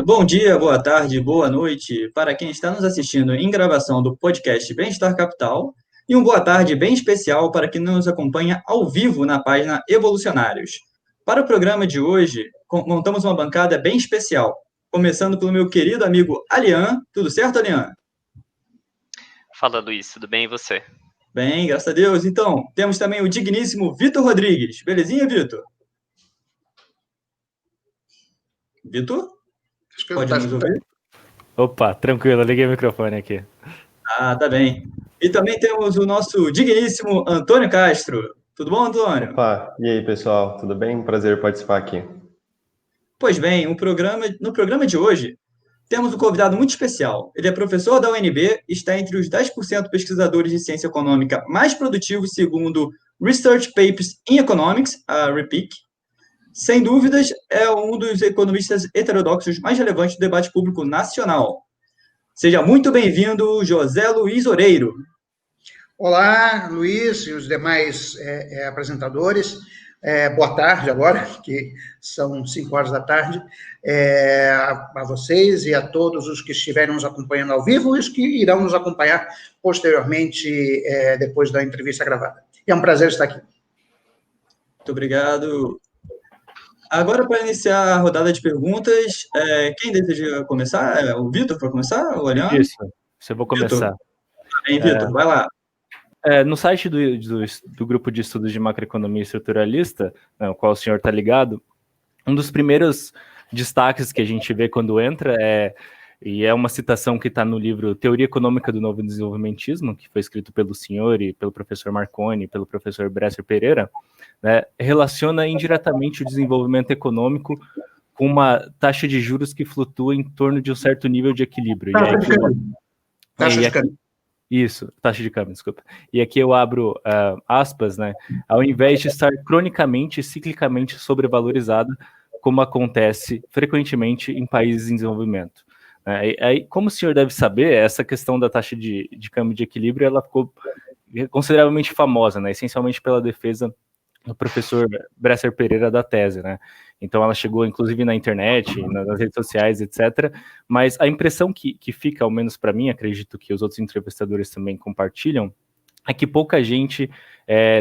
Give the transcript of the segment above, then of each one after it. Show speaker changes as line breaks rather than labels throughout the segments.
Bom dia, boa tarde, boa noite para quem está nos assistindo em gravação do podcast Bem-Estar Capital e boa tarde bem especial para quem nos acompanha ao vivo na página Evolucionários. Para o programa de hoje, montamos uma bancada bem especial, começando pelo meu querido amigo Alian. Tudo certo, Alian?
Fala, Luiz, tudo bem e você?
Bem, graças a Deus. Então, temos também o digníssimo Vitor Rodrigues. Belezinha, Vitor? Vitor?
Acho que ele não
Pode
está
nos ouvir?
Opa, tranquilo, eu liguei o microfone aqui.
Tá bem. E também temos o nosso digníssimo Antônio Castro. Tudo bom, Antônio?
Opa, e aí, pessoal? Tudo bem? Prazer participar aqui.
Pois bem, no programa de hoje, temos um convidado muito especial. Ele é professor da UNB, está entre os 10% pesquisadores de ciência econômica mais produtivos, segundo Research Papers in Economics, a REPEAC. Sem dúvidas, é um dos economistas heterodoxos mais relevantes do debate público nacional. Seja muito bem-vindo, José Luiz Oreiro.
Olá, Luiz e os demais apresentadores. Boa tarde agora, que são 5 horas da tarde, a vocês e a todos os que estiverem nos acompanhando ao vivo e os que irão nos acompanhar posteriormente, depois da entrevista gravada. É um prazer estar aqui.
Muito obrigado. Agora, para iniciar a rodada de perguntas, quem deseja começar? O Vitor vai começar? O Alian?
Isso, eu vou começar.
Bem, Vitor, vai lá.
No site do Grupo de Estudos de Macroeconomia Estruturalista, ao qual o senhor está ligado, um dos primeiros destaques que a gente vê quando entra e é uma citação que está no livro Teoria Econômica do Novo Desenvolvimentismo, que foi escrito pelo senhor e pelo professor Marconi, pelo professor Bresser Pereira, né, relaciona indiretamente o desenvolvimento econômico com uma taxa de juros que flutua em torno de um certo nível de equilíbrio.
Taxa de câmbio.
Isso, taxa de câmbio, desculpa. E aqui eu abro aspas, né? Ao invés de estar cronicamente e ciclicamente sobrevalorizada, como acontece frequentemente em países em desenvolvimento. Aí, como o senhor deve saber, essa questão da taxa de câmbio de equilíbrio, ela ficou consideravelmente famosa, né? Essencialmente pela defesa do professor Bresser Pereira da tese, né? Então ela chegou, inclusive, na internet, nas redes sociais, etc. Mas a impressão que fica, ao menos para mim, acredito que os outros entrevistadores também compartilham, é que pouca gente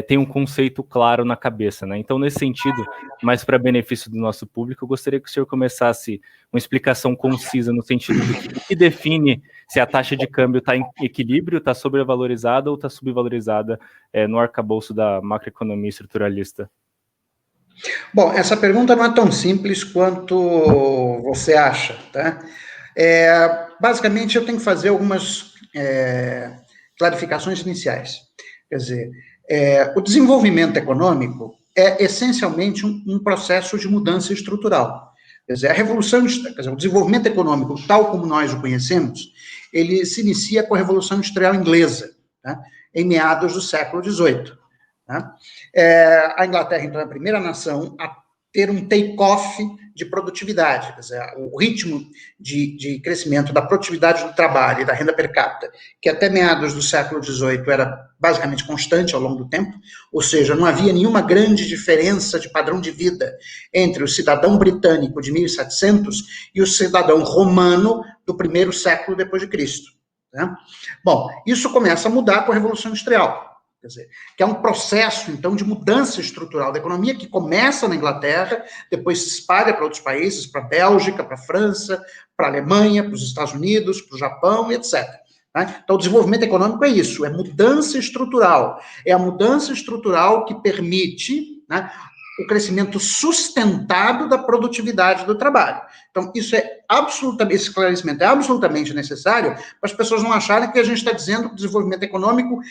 tem um conceito claro na cabeça, né? Então, nesse sentido, mas para benefício do nosso público, eu gostaria que o senhor começasse uma explicação concisa no sentido do que define se a taxa de câmbio está em equilíbrio, está sobrevalorizada ou está subvalorizada no arcabouço da macroeconomia estruturalista.
Bom, essa pergunta não é tão simples quanto você acha, tá? Basicamente, eu tenho que fazer algumas clarificações iniciais. Quer dizer, o desenvolvimento econômico é essencialmente um processo de mudança estrutural. Quer dizer, o desenvolvimento econômico, tal como nós o conhecemos, ele se inicia com a Revolução Industrial Inglesa, tá? Em meados do século XVIII. Tá? A Inglaterra, então, é a primeira nação a ter um take-off de produtividade, quer dizer, o ritmo de crescimento da produtividade do trabalho e da renda per capita, que até meados do século XVIII era basicamente constante ao longo do tempo, ou seja, não havia nenhuma grande diferença de padrão de vida entre o cidadão britânico de 1700 e o cidadão romano do primeiro século depois de Cristo. Né? Bom, isso começa a mudar com a Revolução Industrial. Quer dizer, que é um processo, então, de mudança estrutural da economia que começa na Inglaterra, depois se espalha para outros países, para a Bélgica, para a França, para a Alemanha, para os Estados Unidos, para o Japão, e etc. Né? Então, o desenvolvimento econômico é isso, é mudança estrutural. É a mudança estrutural que permite, né, o crescimento sustentado da produtividade do trabalho. Então, esse esclarecimento é absolutamente necessário para as pessoas não acharem que a gente está dizendo que o desenvolvimento econômico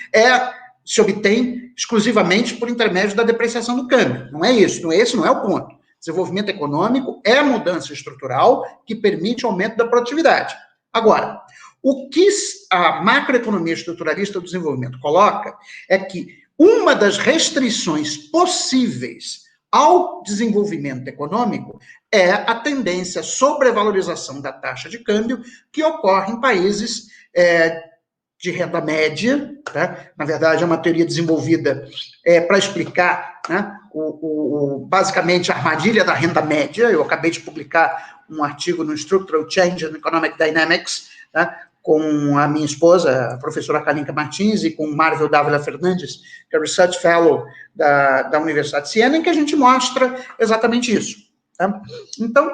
se obtém exclusivamente por intermédio da depreciação do câmbio. Não é isso, esse não é o ponto. Desenvolvimento econômico é a mudança estrutural que permite o aumento da produtividade. Agora, o que a macroeconomia estruturalista do desenvolvimento coloca é que uma das restrições possíveis ao desenvolvimento econômico é a tendência à sobrevalorização da taxa de câmbio que ocorre em países de renda média, tá? Na verdade, é uma teoria desenvolvida para explicar, né, basicamente a armadilha da renda média. Eu acabei de publicar um artigo no Structural Change and Economic Dynamics, tá, com a minha esposa, a professora Kalinka Martins, e com o Marvel Dávila Fernandes, que é Research Fellow da Universidade de Siena, em que a gente mostra exatamente isso. Tá? Então,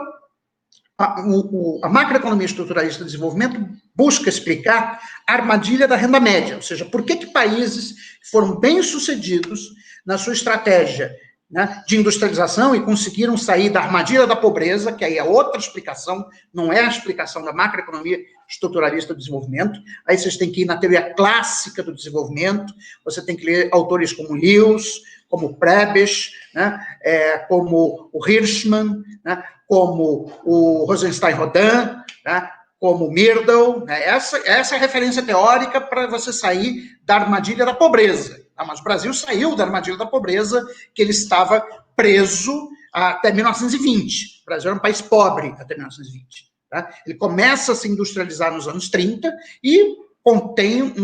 a macroeconomia estruturalista de desenvolvimento busca explicar a armadilha da renda média, ou seja, por que países foram bem-sucedidos na sua estratégia, né, de industrialização e conseguiram sair da armadilha da pobreza, que aí é outra explicação, não é a explicação da macroeconomia estruturalista do desenvolvimento. Aí vocês têm que ir na teoria clássica do desenvolvimento, você tem que ler autores como Lewis, como Prebisch, né, como o Hirschman, né, como o Rosenstein-Rodin, né, como Myrdal, né, essa é a referência teórica para você sair da armadilha da pobreza. Tá? Mas o Brasil saiu da armadilha da pobreza, que ele estava preso até 1920. O Brasil era um país pobre até 1920. Tá? Ele começa a se industrializar nos anos 30 e contém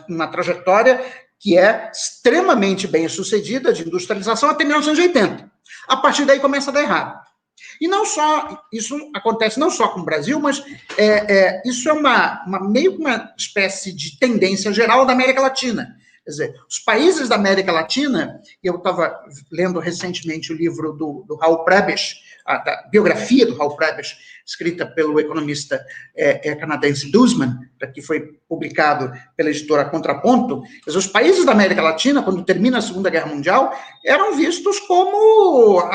uma trajetória que é extremamente bem sucedida de industrialização até 1980. A partir daí começa a dar errado. E não só, isso acontece não só com o Brasil, mas isso é meio que uma espécie de tendência geral da América Latina. Quer dizer, os países da América Latina, eu estava lendo recentemente o livro do Raul Prebisch, da biografia do Raul Prebisch, escrita pelo economista canadense Duzman, que foi publicado pela editora Contraponto. Quer dizer, os países da América Latina, quando termina a Segunda Guerra Mundial, eram vistos como o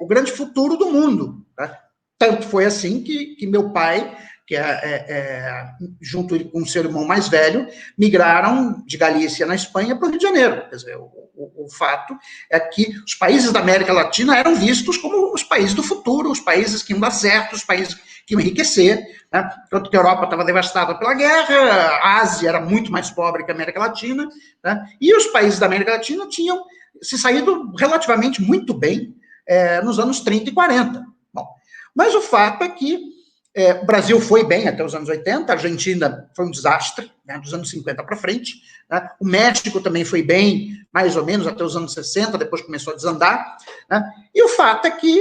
grande futuro do mundo. Tá? Tanto foi assim que meu pai, que junto com o seu irmão mais velho, migraram de Galícia, na Espanha, para o Rio de Janeiro. Quer dizer, o fato é que os países da América Latina eram vistos como os países do futuro, os países que iam dar certo, os países que iam enriquecer, né? Enquanto que a Europa estava devastada pela guerra, a Ásia era muito mais pobre que a América Latina, né? E os países da América Latina tinham se saído relativamente muito bem nos anos 30 e 40. Bom, mas o fato é que o Brasil foi bem até os anos 80, a Argentina foi um desastre, né, dos anos 50 para frente, né, o México também foi bem, mais ou menos, até os anos 60, depois começou a desandar, né, e o fato é que,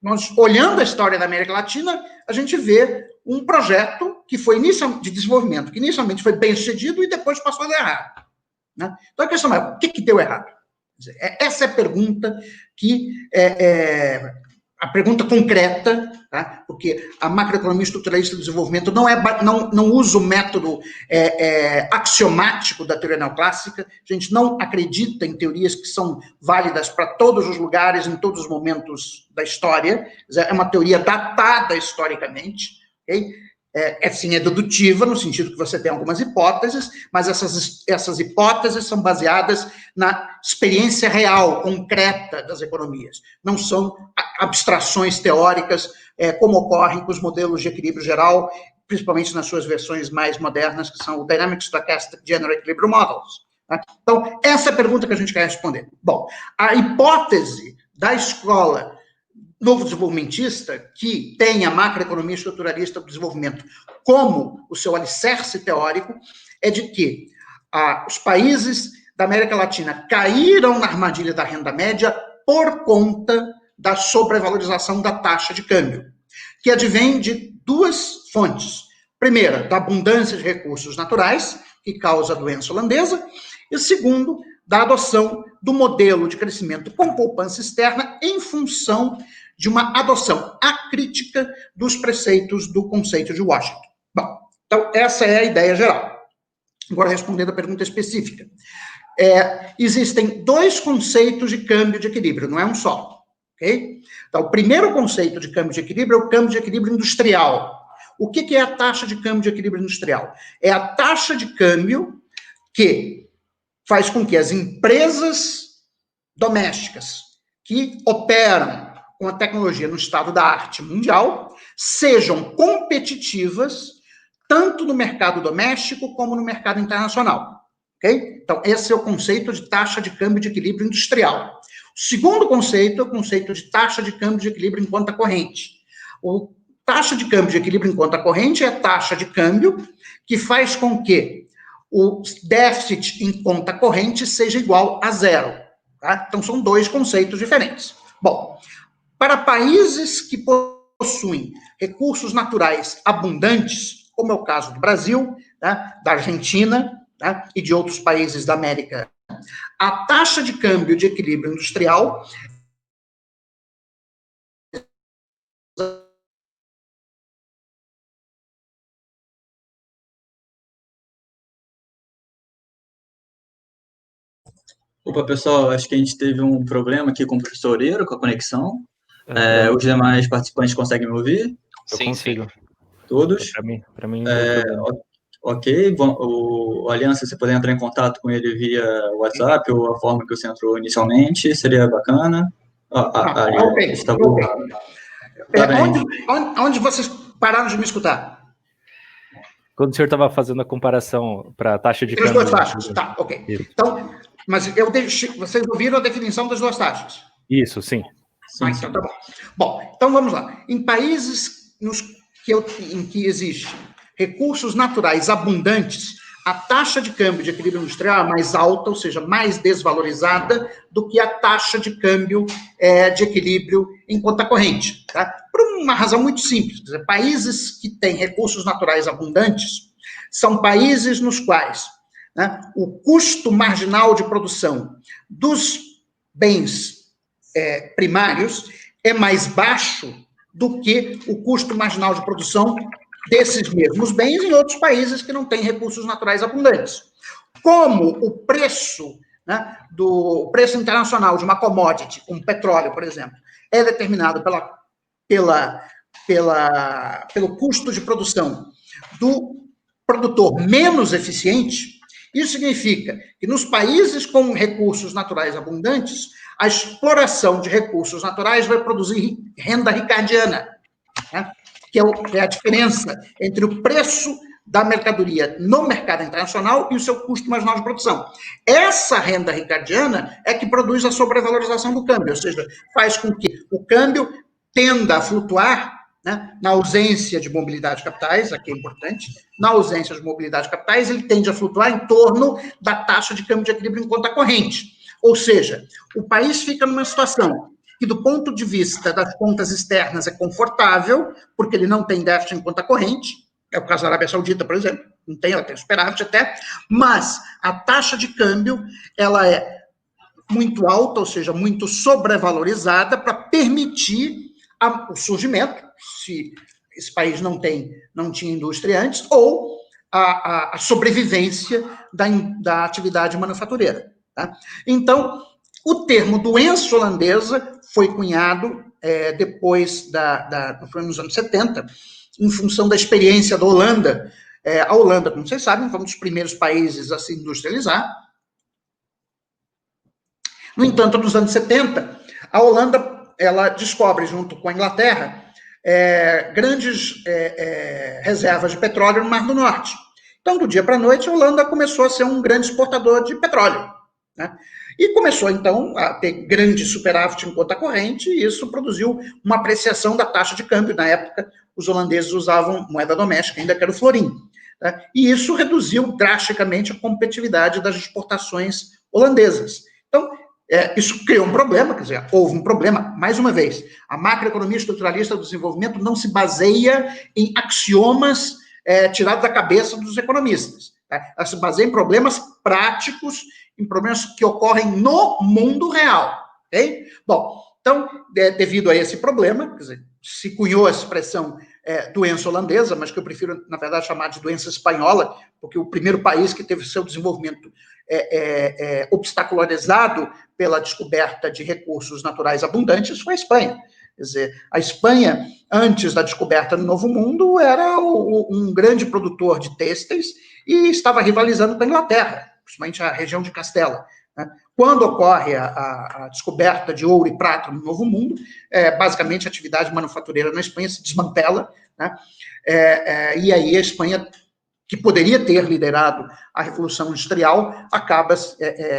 nós, olhando a história da América Latina, a gente vê um projeto que foi de desenvolvimento, que inicialmente foi bem sucedido e depois passou a dar errado. Né? Então a questão é, o que deu errado? Quer dizer, essa é a pergunta que a pergunta concreta, tá? Porque a macroeconomia estruturalista do desenvolvimento não usa o método axiomático da teoria neoclássica. A gente não acredita em teorias que são válidas para todos os lugares, em todos os momentos da história. É uma teoria datada historicamente, ok? Sim, é dedutiva, no sentido que você tem algumas hipóteses, mas essas hipóteses são baseadas na experiência real, concreta das economias. Não são abstrações teóricas, como ocorrem com os modelos de equilíbrio geral, principalmente nas suas versões mais modernas, que são o Dynamic Stochastic General Equilibrium Models. Tá? Então, essa é a pergunta que a gente quer responder. Bom, a hipótese da escola novo desenvolvimentista, que tem a macroeconomia estruturalista do desenvolvimento como o seu alicerce teórico, é de que os países da América Latina caíram na armadilha da renda média por conta da sobrevalorização da taxa de câmbio, que advém de duas fontes. Primeira, da abundância de recursos naturais, que causa a doença holandesa, e segundo, da adoção do modelo de crescimento com poupança externa em função de uma adoção acrítica dos preceitos do conceito de Washington. Bom, então essa é a ideia geral. Agora, respondendo a pergunta específica. Existem dois conceitos de câmbio de equilíbrio, não é um só. Okay? Então, o primeiro conceito de câmbio de equilíbrio é o câmbio de equilíbrio industrial. O que é a taxa de câmbio de equilíbrio industrial? É a taxa de câmbio que faz com que as empresas domésticas que operam com a tecnologia no estado da arte mundial sejam competitivas tanto no mercado doméstico como no mercado internacional. Okay? Então, esse é o conceito de taxa de câmbio de equilíbrio industrial. O segundo conceito é o conceito de taxa de câmbio de equilíbrio em conta corrente. taxa de câmbio de equilíbrio em conta corrente é a taxa de câmbio que faz com que o déficit em conta corrente seja igual a zero. Tá? Então, são dois conceitos diferentes. Bom, para países que possuem recursos naturais abundantes, como é o caso do Brasil, tá? Da Argentina, tá? E de outros países da América, a taxa de câmbio de equilíbrio industrial
Opa, pessoal, acho que a gente teve um problema aqui com o professor Eiro, com a conexão. Os demais participantes conseguem me ouvir?
Eu
Sim,
consigo.
sim.
Todos?
Para mim não tem problema.
Ok. Bom, o Aliança, se puder entrar em contato com ele via WhatsApp ou a forma que você entrou inicialmente, seria bacana.
Ok.
Está bom. Tá bem.
Onde vocês pararam de me escutar?
Quando o senhor estava fazendo a comparação para a taxa de
Entre as
câmbio...
duas taxas, tá, ok. Então, mas vocês ouviram a definição das duas taxas?
Isso, sim.
Então tá bom. Bom, então vamos lá. Em países em que existem recursos naturais abundantes, a taxa de câmbio de equilíbrio industrial é mais alta, ou seja, mais desvalorizada do que a taxa de câmbio de equilíbrio em conta corrente. Tá? Por uma razão muito simples. Quer dizer, países que têm recursos naturais abundantes são países nos quais, né, o custo marginal de produção dos bens primários é mais baixo do que o custo marginal de produção desses mesmos bens em outros países que não têm recursos naturais abundantes. Como o preço, né, o preço internacional de uma commodity, como petróleo, por exemplo, é determinado pelo custo de produção do produtor menos eficiente, isso significa que nos países com recursos naturais abundantes, a exploração de recursos naturais vai produzir renda ricardiana, né? Que é a diferença entre o preço da mercadoria no mercado internacional e o seu custo marginal de produção. Essa renda ricardiana é que produz a sobrevalorização do câmbio, ou seja, faz com que o câmbio tenda a flutuar, né, na ausência de mobilidade de capitais, aqui é importante, na ausência de mobilidade de capitais, ele tende a flutuar em torno da taxa de câmbio de equilíbrio em conta corrente. Ou seja, o país fica numa situação que, do ponto de vista das contas externas, é confortável, porque ele não tem déficit em conta corrente, é o caso da Arábia Saudita, por exemplo, não tem, ela tem superávit até, mas a taxa de câmbio, ela é muito alta, ou seja, muito sobrevalorizada para permitir o surgimento, se esse país não tinha indústria antes, ou a sobrevivência da atividade manufatureira. Tá? Então, o termo doença holandesa foi cunhado depois foi nos anos 70, em função da experiência da Holanda. A Holanda, como vocês sabem, foi um dos primeiros países a se industrializar. No entanto, nos anos 70, a Holanda ela descobre, junto com a Inglaterra, grandes reservas de petróleo no Mar do Norte. Então, do dia para a noite, a Holanda começou a ser um grande exportador de petróleo, né? E começou, então, a ter grande superávit em conta corrente, e isso produziu uma apreciação da taxa de câmbio. Na época, os holandeses usavam moeda doméstica, ainda que era o florim, né? E isso reduziu drasticamente a competitividade das exportações holandesas. Então, isso criou um problema, quer dizer, houve um problema, mais uma vez, a macroeconomia estruturalista do desenvolvimento não se baseia em axiomas tirados da cabeça dos economistas, tá? Ela se baseia em problemas práticos, em problemas que ocorrem no mundo real, ok? Bom, então, devido a esse problema, quer dizer, se cunhou a expressão doença holandesa, mas que eu prefiro, na verdade, chamar de doença espanhola, porque o primeiro país que teve seu desenvolvimento obstacularizado pela descoberta de recursos naturais abundantes foi a Espanha. Quer dizer, a Espanha, antes da descoberta do Novo Mundo, era um grande produtor de têxteis e estava rivalizando com a Inglaterra, principalmente a região de Castela, né? Quando ocorre a descoberta de ouro e prata no Novo Mundo, basicamente a atividade manufatureira na Espanha se desmantela, né? E aí a Espanha, que poderia ter liderado a Revolução Industrial, acaba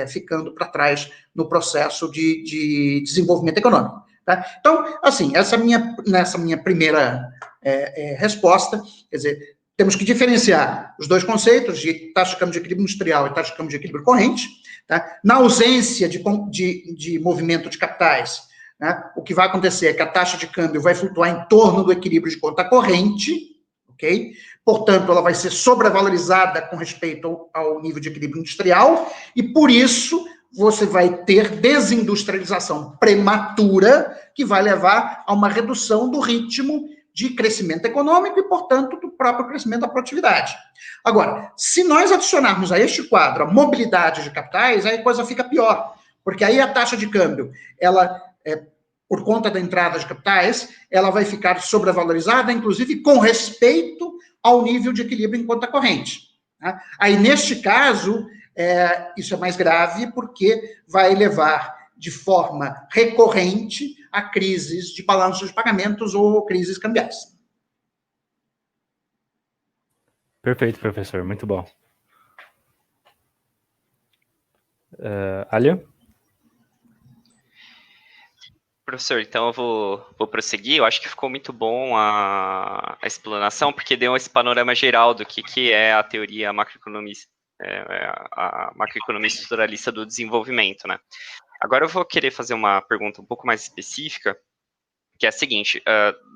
ficando para trás no processo de desenvolvimento econômico. Tá? Então, assim, nessa minha primeira resposta, quer dizer, temos que diferenciar os dois conceitos de taxa de câmbio de equilíbrio industrial e taxa de câmbio de equilíbrio corrente, tá? Na ausência de movimento de capitais, né, o que vai acontecer é que a taxa de câmbio vai flutuar em torno do equilíbrio de conta corrente, ok? Portanto, ela vai ser sobrevalorizada com respeito ao nível de equilíbrio industrial, e por isso você vai ter desindustrialização prematura, que vai levar a uma redução do ritmo de crescimento econômico e, portanto, do próprio crescimento da produtividade. Agora, se nós adicionarmos a este quadro a mobilidade de capitais, aí a coisa fica pior, porque aí a taxa de câmbio, ela, por conta da entrada de capitais, ela vai ficar sobrevalorizada, inclusive com respeito ao nível de equilíbrio em conta corrente. Tá? Aí, neste caso, isso é mais grave, porque vai levar de forma recorrente a crises de balanço de pagamentos ou crises cambiais.
Perfeito, professor. Muito bom. Alia?
Professor, então eu vou prosseguir. Eu acho que ficou muito bom a explanação, porque deu esse panorama geral do que é a teoria macroeconomista, a macroeconomia estruturalista do desenvolvimento, né? Agora eu vou querer fazer uma pergunta um pouco mais específica, que é a seguinte: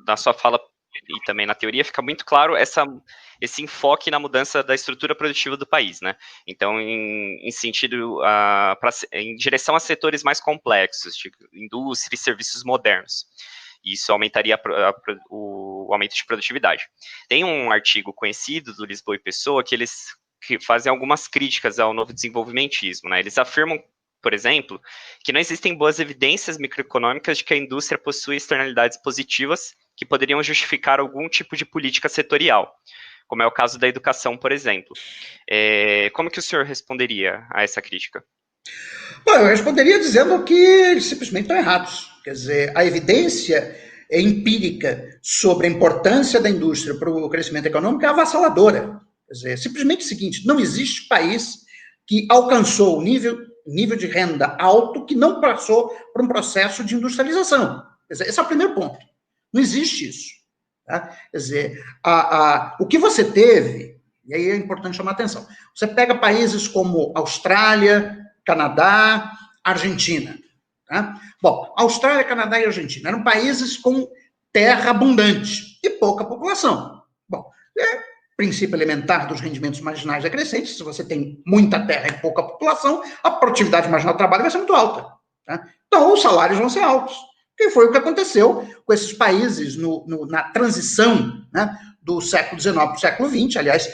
na sua fala e também na teoria fica muito claro esse enfoque na mudança da estrutura produtiva do país, né? Então, em sentido, em direção a setores mais complexos, de indústria e serviços modernos. Isso aumentaria o aumento de produtividade. Tem um artigo conhecido do Lisboa e Pessoa que fazem algumas críticas ao novo desenvolvimentismo, né? Eles afirmam, por exemplo, que não existem boas evidências microeconômicas de que a indústria possui externalidades positivas que poderiam justificar algum tipo de política setorial, como é o caso da educação, por exemplo. Como que o senhor responderia a essa crítica?
Bom, eu responderia dizendo que eles simplesmente estão errados. Quer dizer, a evidência empírica sobre a importância da indústria para o crescimento econômico é avassaladora. Quer dizer, simplesmente o seguinte: não existe país que alcançou o nível de renda alto que não passou por um processo de industrialização. Quer dizer, esse é o primeiro ponto. Não existe isso. Tá? Quer dizer, o que você teve, e aí é importante chamar a atenção, você pega países como Austrália, Canadá, Argentina. Tá? Bom, Austrália, Canadá e Argentina eram países com terra abundante e pouca população. Bom, princípio elementar dos rendimentos marginais decrescentes: se você tem muita terra e pouca população, a produtividade marginal do trabalho vai ser muito alta. Tá? Então, os salários vão ser altos. Que foi o que aconteceu com esses países na transição, né, do século XIX para o século XX. Aliás,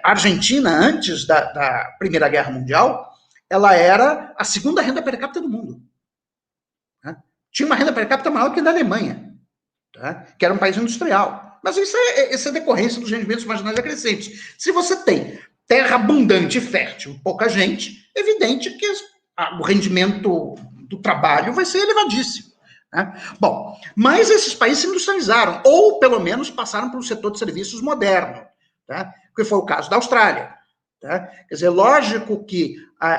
a Argentina, antes da Primeira Guerra Mundial, ela era a segunda renda per capita do mundo. Tá? Tinha uma renda per capita maior que a da Alemanha, tá? Que era um país industrial. Mas isso é decorrência dos rendimentos marginais decrescentes. Se você tem terra abundante e fértil, pouca gente, é evidente que o rendimento do trabalho vai ser elevadíssimo. Né? Bom, mas esses países se industrializaram, ou pelo menos passaram para um setor de serviços moderno, tá? Que foi o caso da Austrália. Tá? Quer dizer, lógico que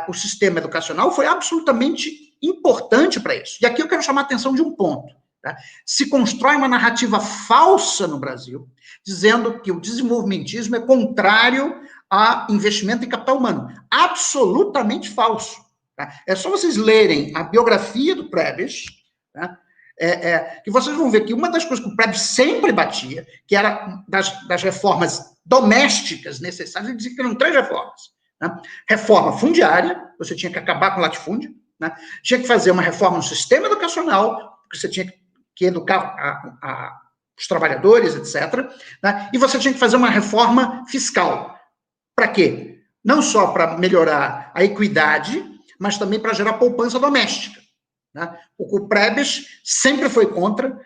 o sistema educacional foi absolutamente importante para isso. E aqui eu quero chamar a atenção de um ponto. Tá? Se constrói uma narrativa falsa no Brasil, dizendo que o desenvolvimentismo é contrário a investimento em capital humano. Absolutamente falso. Tá? É só vocês lerem a biografia do Prebisch, tá? Que vocês vão ver que uma das coisas que o Prebisch sempre batia, que era das reformas domésticas necessárias, ele dizia que eram 3 reformas. Né? Reforma fundiária, você tinha que acabar com o latifúndio, né? Tinha que fazer uma reforma no sistema educacional, porque você tinha que educar os trabalhadores, etc. Né? E você tinha que fazer uma reforma fiscal. Para quê? Não só para melhorar a equidade, mas também para gerar poupança doméstica. Né? O Prebisch sempre foi contra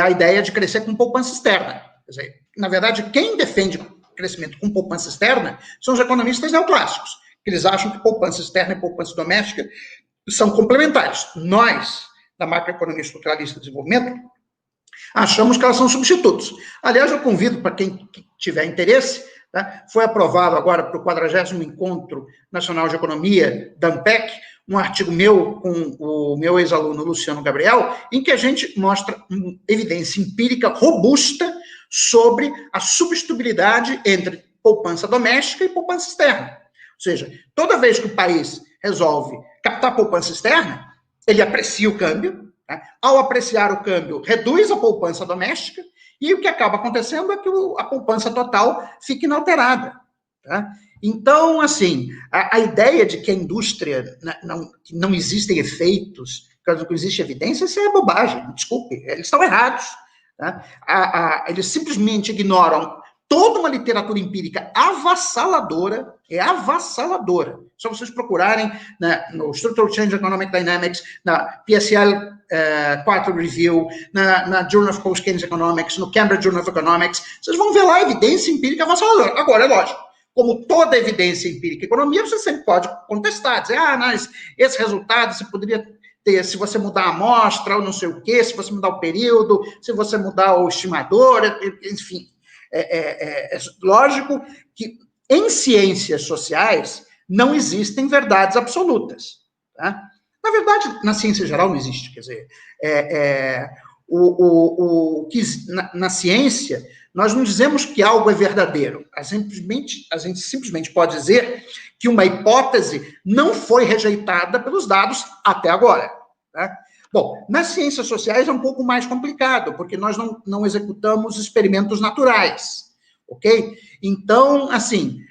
a ideia de crescer com poupança externa. Quer dizer, na verdade, quem defende crescimento com poupança externa são os economistas neoclássicos, que eles acham que poupança externa e poupança doméstica são complementares. Nós, da macroeconomia estruturalista de desenvolvimento, achamos que elas são substitutos. Aliás, eu convido para quem tiver interesse, tá? Foi aprovado agora para o 40º Encontro Nacional de Economia da ANPEC, um artigo meu com o meu ex-aluno Luciano Gabriel, em que a gente mostra evidência empírica robusta sobre a substituibilidade entre poupança doméstica e poupança externa. Ou seja, toda vez que o país resolve captar poupança externa, ele aprecia o câmbio, né? Ao apreciar o câmbio, reduz a poupança doméstica, e o que acaba acontecendo é que a poupança total fica inalterada. Tá? Então, assim, a ideia de que a indústria que não existem efeitos, que não existe evidência, isso é bobagem, desculpe, eles estão errados. Tá? Eles simplesmente ignoram toda uma literatura empírica avassaladora, avassaladora. Só vocês procurarem no Structural Change Economic Dynamics, na PSL Quarterly Review, na Journal of Post-Keynesian Economics, no Cambridge Journal of Economics, vocês vão ver lá a evidência empírica avassaladora. Agora, é lógico, como toda evidência empírica em economia, você sempre pode contestar, dizer, mas esse resultado você poderia ter, se você mudar a amostra, ou não sei o quê, se você mudar o período, se você mudar o estimador, enfim. É lógico que em ciências sociais não existem verdades absolutas. Tá? Na verdade, na ciência geral não existe. Quer dizer, na ciência, nós não dizemos que algo é verdadeiro. A gente simplesmente pode dizer que uma hipótese não foi rejeitada pelos dados até agora. Tá? Bom, nas ciências sociais é um pouco mais complicado, porque nós não executamos experimentos naturais, ok? Então, assim,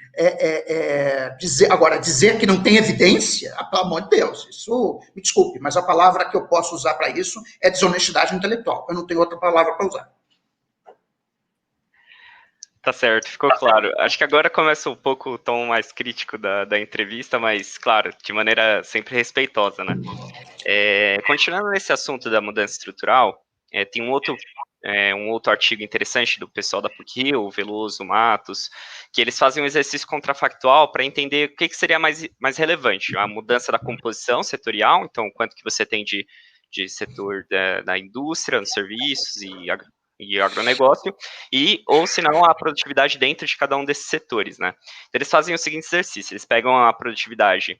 dizer que não tem evidência, pelo amor de Deus, isso, me desculpe, mas a palavra que eu posso usar para isso é desonestidade intelectual, eu não tenho outra palavra para usar.
Tá certo, ficou claro. Acho que agora começa um pouco o tom mais crítico da entrevista, mas, claro, de maneira sempre respeitosa, né? Continuando nesse assunto da mudança estrutural, tem um outro artigo interessante do pessoal da PUC-Rio, Veloso, Matos, que eles fazem um exercício contrafactual para entender o que seria mais relevante, a mudança da composição setorial, então quanto que você tem de setor da indústria, dos serviços e agronegócio, ou se não, a produtividade dentro de cada um desses setores, né? Então, eles fazem o seguinte exercício, eles pegam a produtividade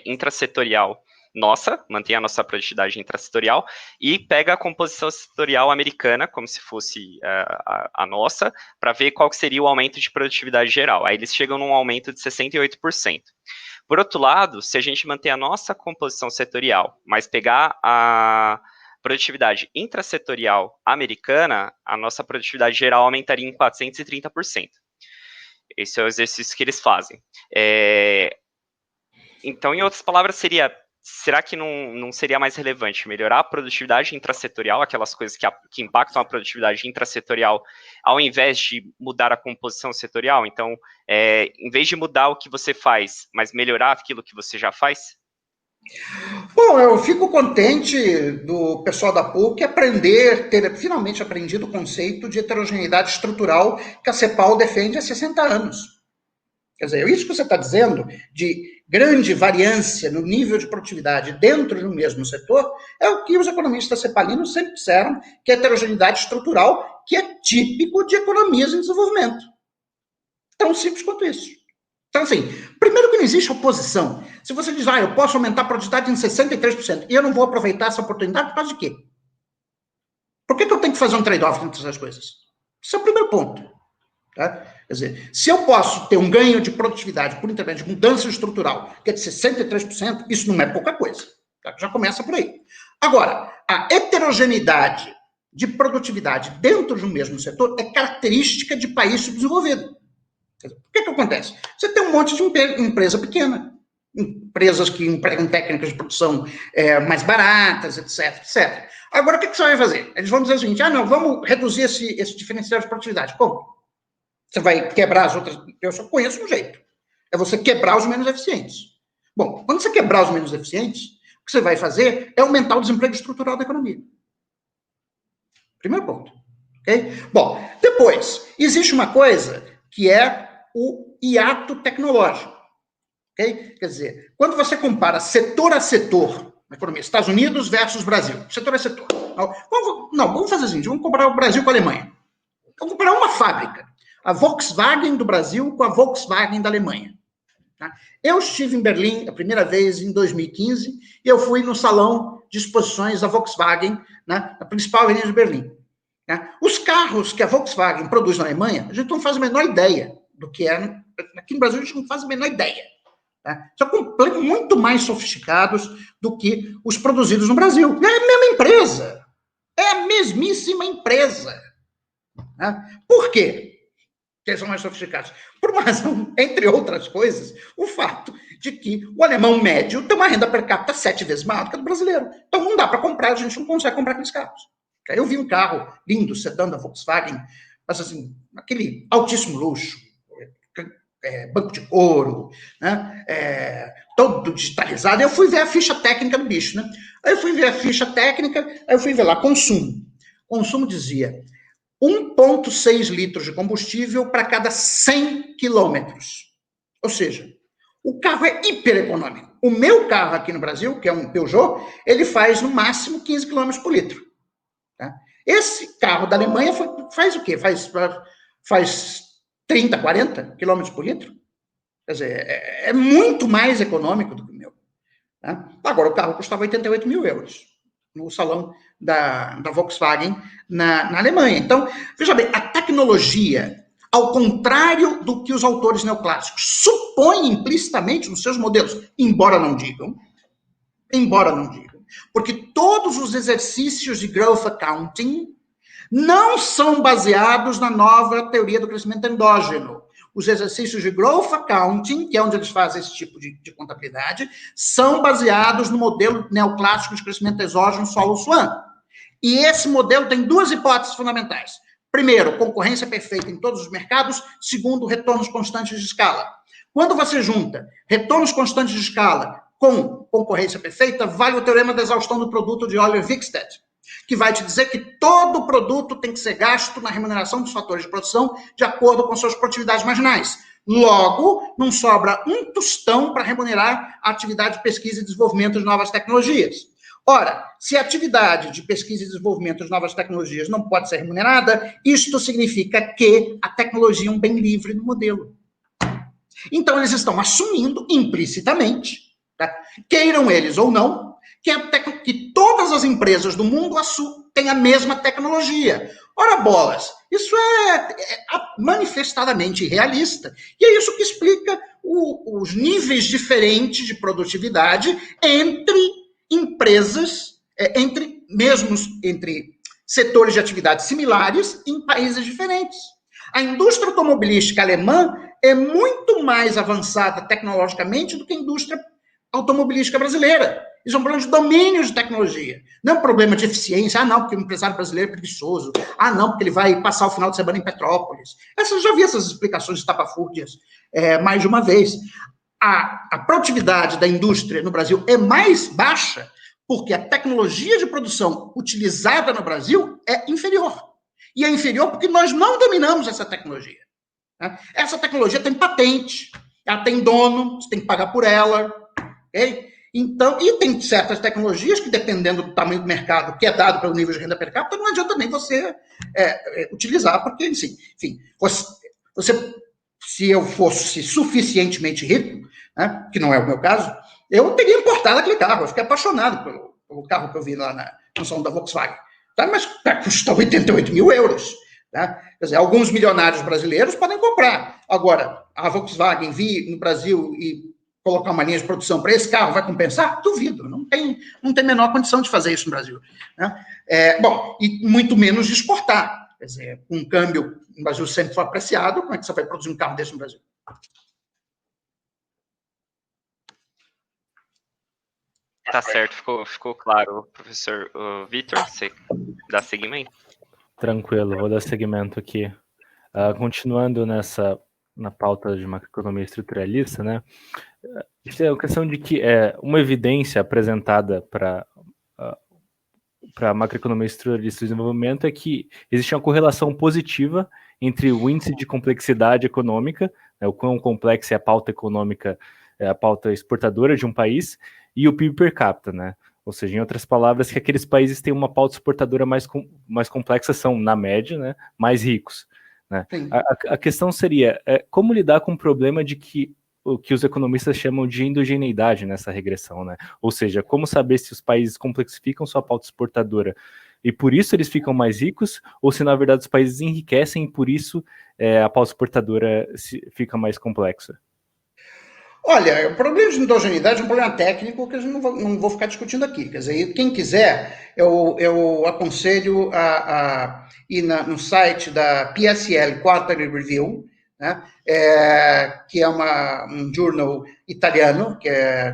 intrasetorial nossa, mantém a nossa produtividade intrasetorial, e pega a composição setorial americana, como se fosse a nossa, para ver qual que seria o aumento de produtividade geral. Aí eles chegam num aumento de 68%. Por outro lado, se a gente manter a nossa composição setorial, mas pegar a produtividade intrasetorial americana, a nossa produtividade geral aumentaria em 430%. Esse é o exercício que eles fazem. Então, em outras palavras, será que não seria mais relevante melhorar a produtividade intrasetorial, aquelas coisas que impactam a produtividade intrasetorial, ao invés de mudar a composição setorial? Então, em vez de mudar o que você faz, mas melhorar aquilo que você já faz?
Bom, eu fico contente do pessoal da PUC ter finalmente aprendido o conceito de heterogeneidade estrutural que a CEPAL defende há 60 anos. Quer dizer, isso que você está dizendo, de grande variância no nível de produtividade dentro de um mesmo setor, é o que os economistas cepalinos sempre disseram, que é heterogeneidade estrutural, que é típico de economias em desenvolvimento. Tão simples quanto isso. Então, assim, primeiro que não existe oposição. Se você diz, eu posso aumentar a produtividade em 63%, e eu não vou aproveitar essa oportunidade, por causa de quê? Por que eu tenho que fazer um trade-off entre essas coisas? Esse é o primeiro ponto. Tá? Quer dizer, se eu posso ter um ganho de produtividade por intermédio de mudança estrutural, que é de 63%, isso não é pouca coisa. Tá? Já começa por aí. Agora, a heterogeneidade de produtividade dentro de um mesmo setor é característica de país subdesenvolvido. O que acontece? Você tem um monte de empresa pequena, empresas que empregam técnicas de produção mais baratas, etc, etc. Agora, o que você vai fazer? Eles vão dizer o seguinte, vamos reduzir esse diferencial de produtividade. Como? Você vai quebrar as outras... Eu só conheço um jeito. É você quebrar os menos eficientes. Bom, quando você quebrar os menos eficientes, o que você vai fazer é aumentar o desemprego estrutural da economia. Primeiro ponto. Okay? Bom, depois, existe uma coisa que é o hiato tecnológico. Okay? Quer dizer, quando você compara setor a setor na economia, Estados Unidos versus Brasil, setor a setor. Vamos fazer assim, vamos comparar o Brasil com a Alemanha. Vamos comparar uma fábrica, a Volkswagen do Brasil com a Volkswagen da Alemanha. Tá? Eu estive em Berlim a primeira vez em 2015 e eu fui no salão de exposições da Volkswagen, né, na principal avenida de Berlim. Né? Os carros que a Volkswagen produz na Alemanha, a gente não faz a menor ideia do que é. Aqui no Brasil a gente não faz a menor ideia. Tá? São muito mais sofisticados do que os produzidos no Brasil. É a mesma empresa. É a mesmíssima empresa. Né? Por quê? Que eles são mais sofisticados. Por uma razão, entre outras coisas, o fato de que o alemão médio tem uma renda per capita 7 vezes maior do que a do brasileiro. Então não dá para comprar, a gente não consegue comprar aqueles carros. Eu vi um carro lindo, sedã da Volkswagen, mas assim, aquele altíssimo luxo, banco de couro, né? Todo digitalizado. Eu fui ver a ficha técnica do bicho, né? Aí eu fui ver a ficha técnica, aí eu fui ver lá, consumo. Consumo dizia 1,6 litros de combustível para cada 100 quilômetros. Ou seja, o carro é hiper econômico. O meu carro aqui no Brasil, que é um Peugeot, ele faz no máximo 15 quilômetros por litro. Tá? Esse carro da Alemanha faz o quê? Faz 30, 40 quilômetros por litro. Quer dizer, é muito mais econômico do que o meu. Tá? Agora, o carro custava 88 mil euros no salão da Volkswagen na Alemanha. Então, veja bem, a tecnologia, ao contrário do que os autores neoclássicos supõem implicitamente nos seus modelos, embora não digam, porque todos os exercícios de growth accounting não são baseados na nova teoria do crescimento endógeno. Os exercícios de growth accounting, que é onde eles fazem esse tipo de contabilidade, são baseados no modelo neoclássico de crescimento exógeno Solo-Swan. E esse modelo tem duas hipóteses fundamentais. Primeiro, concorrência perfeita em todos os mercados. Segundo, retornos constantes de escala. Quando você junta retornos constantes de escala com concorrência perfeita, vale o teorema da exaustão do produto de Euler-Wigstad, que vai te dizer que todo produto tem que ser gasto na remuneração dos fatores de produção de acordo com suas produtividades marginais. Logo, não sobra um tostão para remunerar a atividade de pesquisa e desenvolvimento de novas tecnologias. Ora, se a atividade de pesquisa e desenvolvimento de novas tecnologias não pode ser remunerada, isto significa que a tecnologia é um bem livre no modelo. Então, eles estão assumindo implicitamente, tá? Queiram eles ou não, que todas as empresas do mundo têm a mesma tecnologia. Ora, bolas, isso é manifestadamente irrealista. E é isso que explica os níveis diferentes de produtividade entre empresas, entre setores de atividades similares em países diferentes. A indústria automobilística alemã é muito mais avançada tecnologicamente do que a indústria automobilística brasileira. Isso é um problema de domínio de tecnologia. Não é um problema de eficiência. Ah, não, porque o empresário brasileiro é preguiçoso. Ah, não, porque ele vai passar o final de semana em Petrópolis. Já vi essas explicações estapafúrdias mais de uma vez. A produtividade da indústria no Brasil é mais baixa porque a tecnologia de produção utilizada no Brasil é inferior. E é inferior porque nós não dominamos essa tecnologia. Né? Essa tecnologia tem patente, ela tem dono, você tem que pagar por ela. Okay? Então, e tem certas tecnologias que, dependendo do tamanho do mercado que é dado pelo nível de renda per capita, não adianta nem você utilizar, porque, enfim, se eu fosse suficientemente rico, né, que não é o meu caso, eu teria importado aquele carro. Eu fiquei apaixonado pelo carro que eu vi lá no salão da Volkswagen. Tá? Mas custa 88 mil euros. Tá? Quer dizer, alguns milionários brasileiros podem comprar. Agora, a Volkswagen vir no Brasil e colocar uma linha de produção para esse carro vai compensar? Duvido. Não tem a menor condição de fazer isso no Brasil. Né? Bom, e muito menos de exportar. Quer dizer, um câmbio no Brasil sempre foi apreciado, como é que você vai produzir um carro desse no Brasil?
Tá certo, ficou claro, professor. Vitor, você dá seguimento?
Tranquilo, vou dar seguimento aqui. Continuando na pauta de macroeconomia estruturalista, né? É a questão de que uma evidência apresentada para a macroeconomia estruturalista de desenvolvimento é que existe uma correlação positiva entre o índice de complexidade econômica, né, o quão complexa é a pauta econômica, a pauta exportadora de um país, e o PIB per capita, né? Ou seja, em outras palavras, que aqueles países têm uma pauta exportadora mais complexa são, na média, né, mais ricos. Né? A questão seria como lidar com o problema de que o que os economistas chamam de endogeneidade nessa regressão, né? Ou seja, como saber se os países complexificam sua pauta exportadora e por isso eles ficam mais ricos, ou se na verdade os países enriquecem e por isso a pauta exportadora fica mais complexa?
Olha, o problema de endogeneidade é um problema técnico que eu não vou ficar discutindo aqui. Quer dizer, quem quiser, eu aconselho a ir no site da PSL Quarterly Review, né, que é um journal italiano, que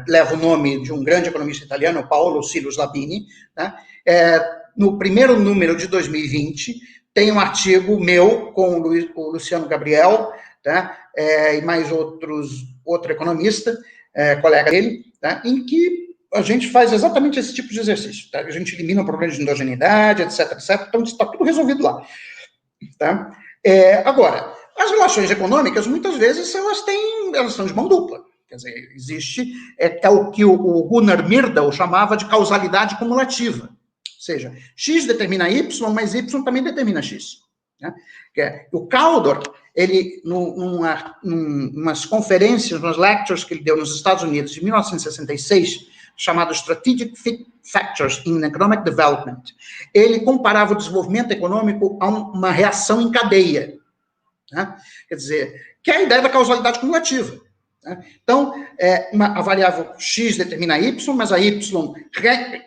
leva o nome de um grande economista italiano, Paolo Silus Labini. Né, no primeiro número de 2020, tem um artigo meu com o Luciano Gabriel, tá, e mais outro economista, colega dele, tá, em que a gente faz exatamente esse tipo de exercício. Tá? A gente elimina o problema de endogeneidade, etc, etc. Então, está tudo resolvido lá. Tá? Agora, as relações econômicas, muitas vezes, elas são de mão dupla. Quer dizer, existe o que o Gunnar Myrdal chamava de causalidade cumulativa. Ou seja, X determina Y, mas Y também determina X. Né? O Caldor, ele, umas conferências, umas lectures que ele deu nos Estados Unidos em 1966, chamado Strategic Factors in Economic Development, ele comparava o desenvolvimento econômico a uma reação em cadeia. Né? Quer dizer, que é a ideia da causalidade cumulativa. Né? Então, a variável X determina Y, mas a Y,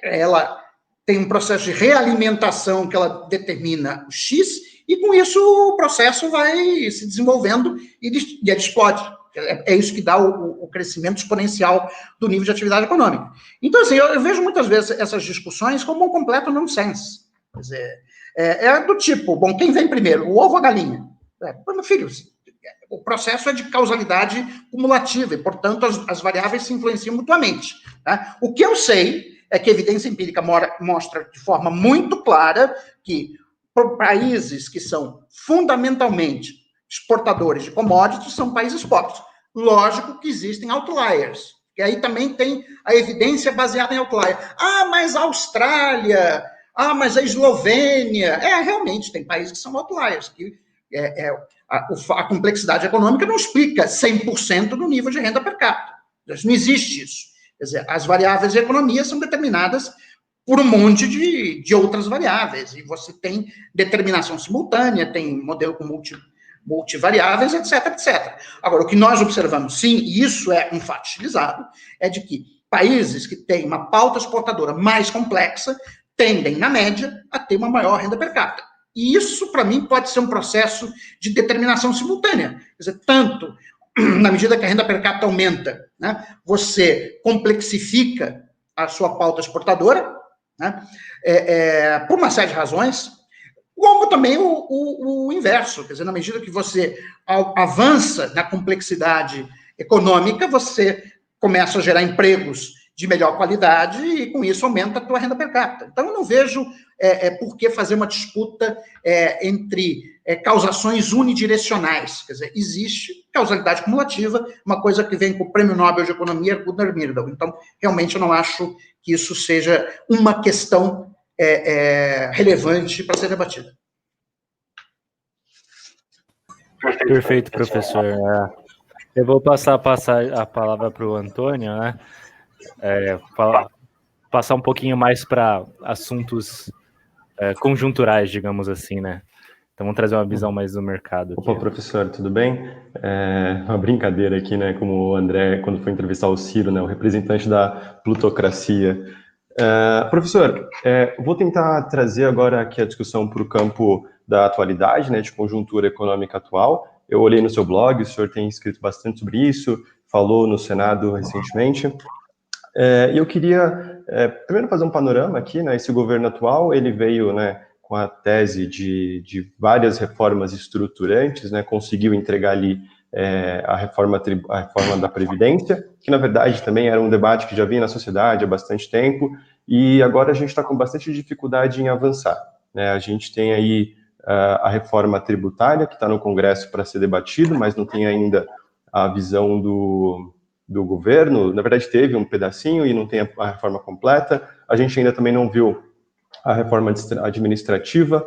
ela tem um processo de realimentação que ela determina o X, e com isso o processo vai se desenvolvendo e ele explode. É isso que dá o crescimento exponencial do nível de atividade econômica. Então, assim, eu vejo muitas vezes essas discussões como um completo nonsense. Quer dizer, do tipo, bom, quem vem primeiro, o ovo ou a galinha? Meu filho, o processo é de causalidade cumulativa, e, portanto, as variáveis se influenciam mutuamente. Tá? O que eu sei é que a evidência empírica mostra de forma muito clara que países que são fundamentalmente exportadores de commodities são países pobres. Lógico que existem outliers, que aí também tem a evidência baseada em outlier. Mas a Austrália, mas a Eslovênia. Realmente, tem países que são outliers, que a complexidade econômica não explica 100% do nível de renda per capita. Não existe isso. Quer dizer, as variáveis de economia são determinadas por um monte de outras variáveis, e você tem determinação simultânea, tem modelo com multivariáveis, etc, etc. Agora, o que nós observamos, sim, e isso é um fato utilizado, é de que países que têm uma pauta exportadora mais complexa tendem, na média, a ter uma maior renda per capita. E isso, para mim, pode ser um processo de determinação simultânea. Quer dizer, tanto na medida que a renda per capita aumenta, né, você complexifica a sua pauta exportadora, né, por uma série de razões, como também o inverso. Quer dizer, na medida que você avança na complexidade econômica, você começa a gerar empregos de melhor qualidade e, com isso, aumenta a tua renda per capita. Então, eu não vejo por que fazer uma disputa entre causações unidirecionais. Quer dizer, existe causalidade cumulativa, uma coisa que vem com o Prêmio Nobel de Economia, Gunnar Myrdal. Então, realmente, eu não acho que isso seja uma questão relevante para ser debatida.
Perfeito, professor. Eu vou passar a palavra para o Antônio, né? Passar um pouquinho mais para assuntos conjunturais, digamos assim, né? Então vamos trazer uma visão mais do mercado.
Opa, professor, tudo bem? Uma brincadeira aqui, né? Como o André, quando foi entrevistar o Ciro, né? O representante da plutocracia. Professor, vou tentar trazer agora aqui a discussão para o campo da atualidade, né? De conjuntura econômica atual. Eu olhei no seu blog, o senhor tem escrito bastante sobre isso, falou no Senado recentemente. E eu queria, primeiro, fazer um panorama aqui, né? Esse governo atual, ele veio, né, com a tese de várias reformas estruturantes, né? Conseguiu entregar ali a reforma da Previdência, que, na verdade, também era um debate que já vinha na sociedade há bastante tempo, e agora a gente está com bastante dificuldade em avançar, né? A gente tem aí a reforma tributária, que está no Congresso para ser debatido, mas não tem ainda a visão do governo. Na verdade, teve um pedacinho e não tem a reforma completa. A gente ainda também não viu a reforma administrativa,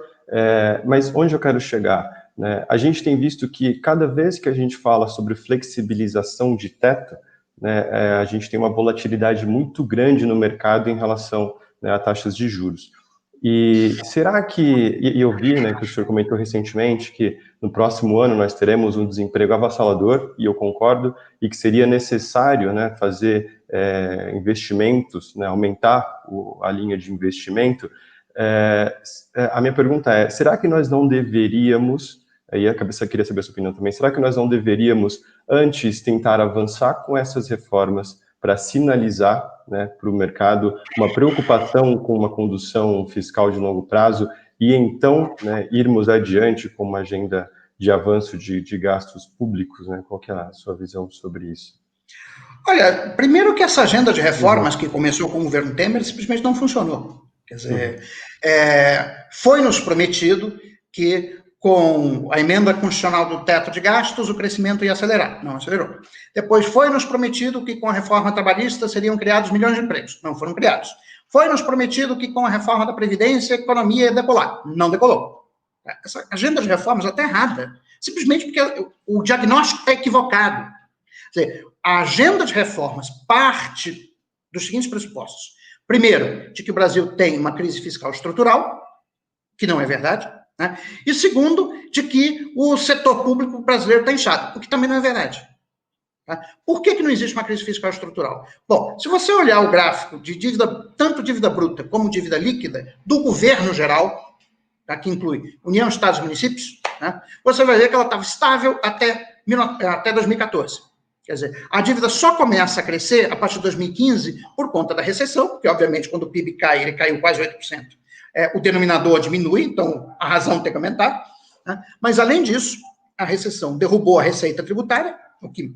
mas onde eu quero chegar, né? A gente tem visto que cada vez que a gente fala sobre flexibilização de teto, né, a gente tem uma volatilidade muito grande no mercado em relação, né, a taxas de juros. E será que, e eu vi, né, que o senhor comentou recentemente que no próximo ano nós teremos um desemprego avassalador, e eu concordo, e que seria necessário, né, fazer investimentos, né, aumentar a linha de investimento. A minha pergunta é, será que nós não deveríamos, aí a cabeça queria saber a sua opinião também, será que nós não deveríamos antes tentar avançar com essas reformas para sinalizar, né, para o mercado uma preocupação com uma condução fiscal de longo prazo e então, né, irmos adiante com uma agenda de avanço de gastos públicos, né? Qual que é a sua visão sobre isso?
Olha, primeiro que essa agenda de reformas que começou com o governo Temer simplesmente não funcionou. Quer dizer, foi-nos prometido que com a emenda constitucional do teto de gastos, o crescimento ia acelerar. Não acelerou. Depois foi-nos prometido que com a reforma trabalhista seriam criados milhões de empregos. Não foram criados. Foi-nos prometido que com a reforma da Previdência a economia ia decolar. Não decolou. Essa agenda de reformas está errada. Simplesmente porque o diagnóstico está equivocado. Quer dizer, a agenda de reformas parte dos seguintes pressupostos. Primeiro, de que o Brasil tem uma crise fiscal estrutural, que não é verdade. Né? E segundo, de que o setor público brasileiro está inchado, o que também não é verdade. Tá? Por que não existe uma crise fiscal estrutural? Bom, se você olhar o gráfico de dívida, tanto dívida bruta como dívida líquida, do governo geral, tá? Que inclui União, Estados e municípios, né? Você vai ver que ela estava estável até 2014. Quer dizer, a dívida só começa a crescer a partir de 2015 por conta da recessão, porque, obviamente, quando o PIB cai, ele caiu quase 8%. O denominador diminui, então a razão tem que aumentar. Né? Mas, além disso, a recessão derrubou a receita tributária, o que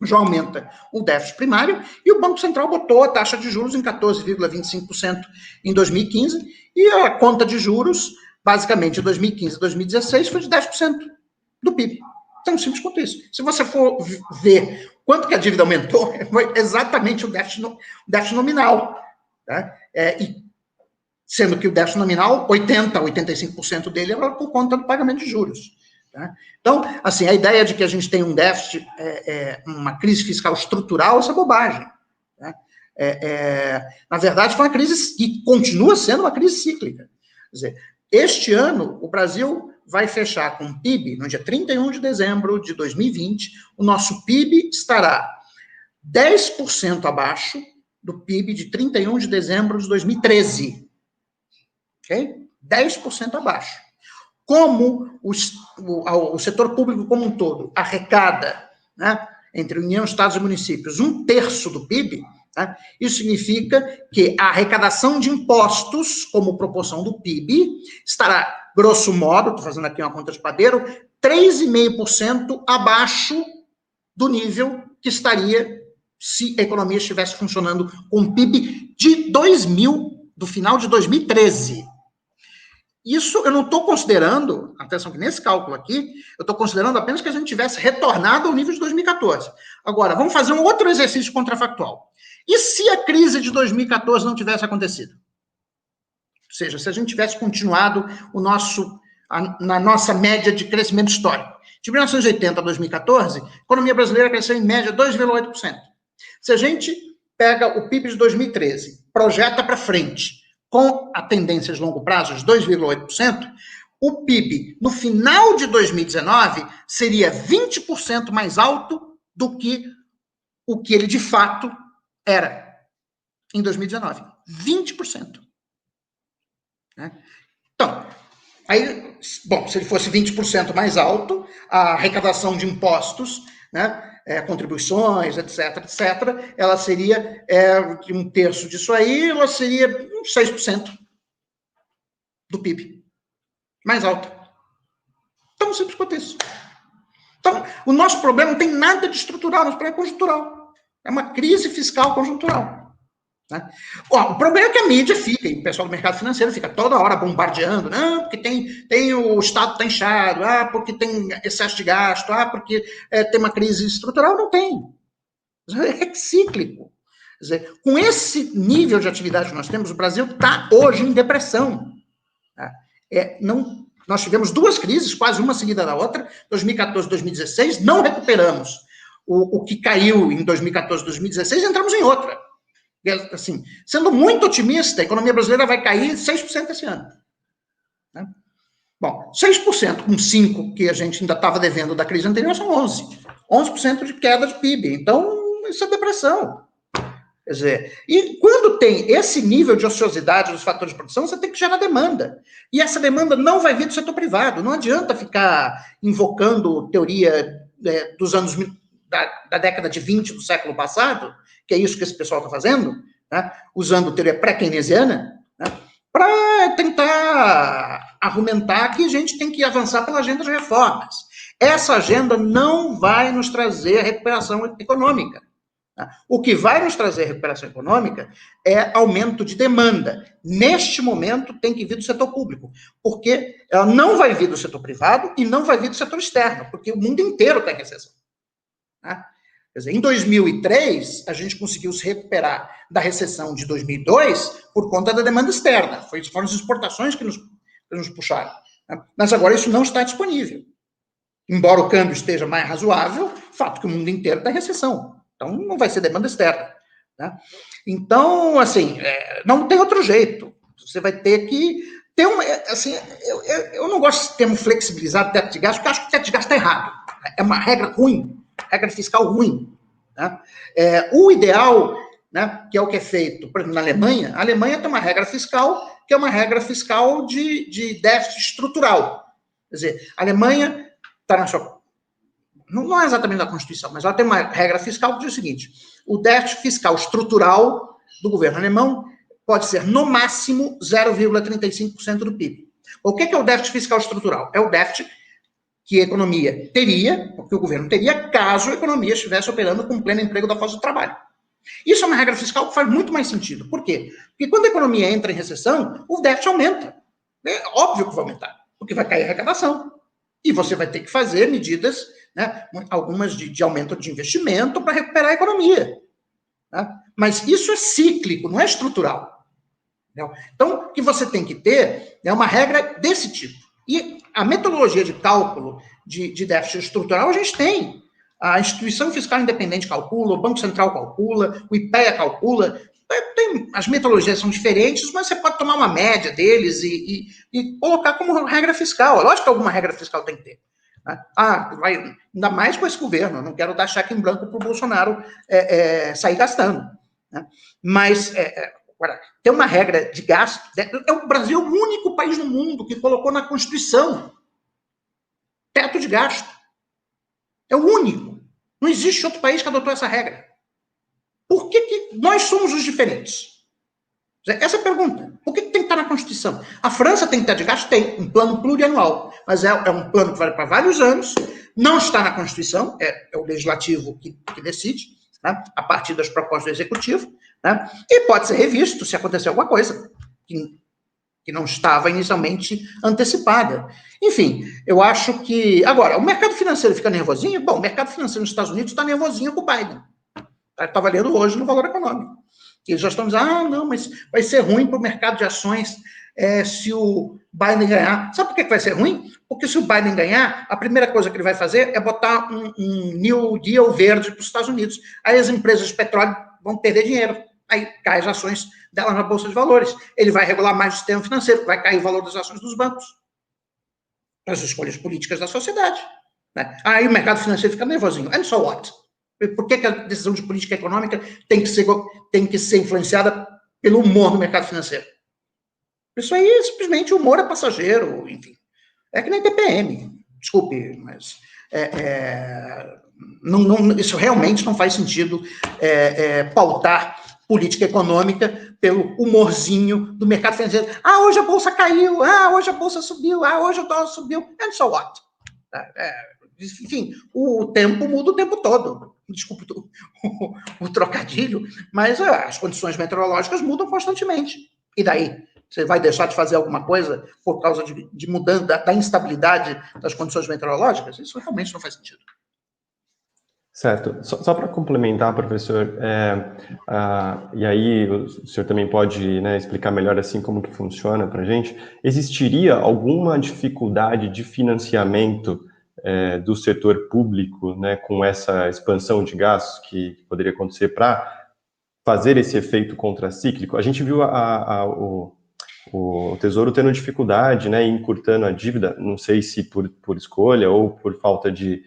já aumenta o déficit primário, e o Banco Central botou a taxa de juros em 14,25% em 2015, e a conta de juros, basicamente, de 2015 a 2016, foi de 10% do PIB. Tão simples quanto isso. Se você for ver quanto que a dívida aumentou, foi exatamente o déficit nominal. Tá? Sendo que o déficit nominal, 80% a 85% dele era por conta do pagamento de juros. Tá? Então, assim, a ideia de que a gente tem um déficit, uma crise fiscal estrutural, isso é bobagem. Tá? Na verdade, foi uma crise que continua sendo uma crise cíclica. Quer dizer, este ano, o Brasil vai fechar com o PIB, no dia 31 de dezembro de 2020, o nosso PIB estará 10% abaixo do PIB de 31 de dezembro de 2013. Ok? 10% abaixo. Como o setor público como um todo arrecada, né, entre União, Estados e municípios, 1/3 do PIB, tá? Isso significa que a arrecadação de impostos, como proporção do PIB, estará, grosso modo, estou fazendo aqui uma conta de padeiro, 3,5% abaixo do nível que estaria se a economia estivesse funcionando com o PIB de 2000, do final de 2013. Isso eu não estou considerando, atenção que nesse cálculo aqui, eu estou considerando apenas que a gente tivesse retornado ao nível de 2014. Agora, vamos fazer um outro exercício contrafactual. E se a crise de 2014 não tivesse acontecido? Ou seja, se a gente tivesse continuado na nossa média de crescimento histórico. De 1980 a 2014, a economia brasileira cresceu em média 2,8%. Se a gente pega o PIB de 2013, projeta para frente, com a tendência de longo prazo de 2,8%, o PIB, no final de 2019, seria 20% mais alto do que o que ele, de fato, era em 2019. 20%. Né? Então, aí, bom, se ele fosse 20% mais alto, a arrecadação de impostos, né, contribuições, etc., ela seria de 1/3 disso aí, ela seria 6% do PIB. Mais alta. Tão simples quanto isso. Então, o nosso problema não tem nada de estrutural, nosso problema é conjuntural. É uma crise fiscal conjuntural. Né? O problema é que a mídia fica, e o pessoal do mercado financeiro fica toda hora bombardeando, não, porque tem o Estado está inchado, porque tem excesso de gasto, porque tem uma crise estrutural. Não tem. É cíclico. Quer dizer, com esse nível de atividade que nós temos, o Brasil está hoje em depressão. Tá? Nós tivemos duas crises, quase uma seguida da outra, 2014 e 2016, não recuperamos o que caiu em 2014 e 2016, entramos em outra. Assim, sendo muito otimista, a economia brasileira vai cair 6% esse ano. Né? Bom, 6% com 5% que a gente ainda estava devendo da crise anterior são 11%. 11% de queda de PIB. Então, isso é depressão. Quer dizer, e quando tem esse nível de ociosidade dos fatores de produção, você tem que gerar demanda. E essa demanda não vai vir do setor privado. Não adianta ficar invocando teoria dos anos da década de 20 do século passado, que é isso que esse pessoal está fazendo, né, usando teoria pré-keynesiana, né, para tentar argumentar que a gente tem que avançar pela agenda de reformas. Essa agenda não vai nos trazer recuperação econômica. O que vai nos trazer recuperação econômica é aumento de demanda. Neste momento, tem que vir do setor público, porque ela não vai vir do setor privado e não vai vir do setor externo, porque o mundo inteiro está em recessão. Quer dizer, em 2003, a gente conseguiu se recuperar da recessão de 2002 por conta da demanda externa. Foram as exportações que nos puxaram. Mas agora isso não está disponível. Embora o câmbio esteja mais razoável, fato que o mundo inteiro está em recessão. Então, não vai ser demanda externa. Né? Então, assim, não tem outro jeito. Você vai ter que ter uma... Assim, eu não gosto desse termo flexibilizado do teto de gasto, porque eu acho que o teto de gasto está errado. É uma regra ruim, regra fiscal ruim. Né? O ideal, né, que é o que é feito, por exemplo, na Alemanha, a Alemanha tem uma regra fiscal que é uma regra fiscal de déficit estrutural. Quer dizer, a Alemanha está na sua... Não é exatamente da Constituição, mas ela tem uma regra fiscal que diz o seguinte: o déficit fiscal estrutural do governo alemão pode ser, no máximo, 0,35% do PIB. O que é o déficit fiscal estrutural? É o déficit que a economia teria, que o governo teria, caso a economia estivesse operando com pleno emprego da força de trabalho. Isso é uma regra fiscal que faz muito mais sentido. Por quê? Porque quando a economia entra em recessão, o déficit aumenta. É óbvio que vai aumentar, porque vai cair a arrecadação. E você vai ter que fazer medidas, né, algumas de aumento de investimento para recuperar a economia. Né? Mas isso é cíclico, não é estrutural. Entendeu? Então, o que você tem que ter é uma regra desse tipo. E a metodologia de cálculo de déficit estrutural a gente tem. A Instituição Fiscal Independente calcula, o Banco Central calcula, o IPEA calcula. As metodologias são diferentes, mas você pode tomar uma média deles e colocar como regra fiscal. Lógico que alguma regra fiscal tem que ter. Né? Ainda mais com esse governo. Eu não quero dar cheque em branco para o Bolsonaro sair gastando. Né? Mas agora, tem uma regra de gasto. O Brasil é o único país no mundo que colocou na Constituição teto de gasto. É o único. Não existe outro país que adotou essa regra. Por que nós somos os diferentes? Essa é a pergunta. Por que tem que estar na Constituição? A França tem teto de gasto? Tem, um plano plurianual. Mas é um plano que vai para vários anos, não está na Constituição, é o legislativo que decide, né, a partir das propostas do executivo, né, e pode ser revisto se acontecer alguma coisa que não estava inicialmente antecipada. Enfim, eu acho que... Agora, o mercado financeiro fica nervosinho? Bom, o mercado financeiro nos Estados Unidos está nervosinho com o Biden. Estava lendo hoje no Valor Econômico. Eles já estão dizendo, não, mas vai ser ruim para o mercado de ações se o Biden ganhar. Sabe por que vai ser ruim? Porque se o Biden ganhar, a primeira coisa que ele vai fazer é botar um New Deal verde para os Estados Unidos. Aí as empresas de petróleo vão perder dinheiro. Aí cai as ações dela na Bolsa de Valores. Ele vai regular mais o sistema financeiro, vai cair o valor das ações dos bancos. As escolhas políticas da sociedade. Né? Aí o mercado financeiro fica nervosinho. And so what? Por que a decisão de política econômica tem que ser influenciada pelo humor do mercado financeiro? Isso aí, simplesmente, o humor é passageiro, enfim. É que nem TPM. Desculpe, mas... isso realmente não faz sentido pautar política econômica pelo humorzinho do mercado financeiro. Hoje a bolsa caiu. Hoje a bolsa subiu. Hoje o dólar subiu. And so what? Enfim, o tempo muda o tempo todo. Desculpe o trocadilho, mas as condições meteorológicas mudam constantemente. E daí? Você vai deixar de fazer alguma coisa por causa de mudança da instabilidade das condições meteorológicas? Isso realmente não faz sentido.
Certo. Só para complementar, professor, e aí o senhor também pode, né, explicar melhor assim como que funciona para a gente, existiria alguma dificuldade de financiamento do setor público, né, com essa expansão de gastos que poderia acontecer para fazer esse efeito contracíclico? A gente viu o Tesouro tendo dificuldade, né, encurtando a dívida, não sei se por escolha ou por falta de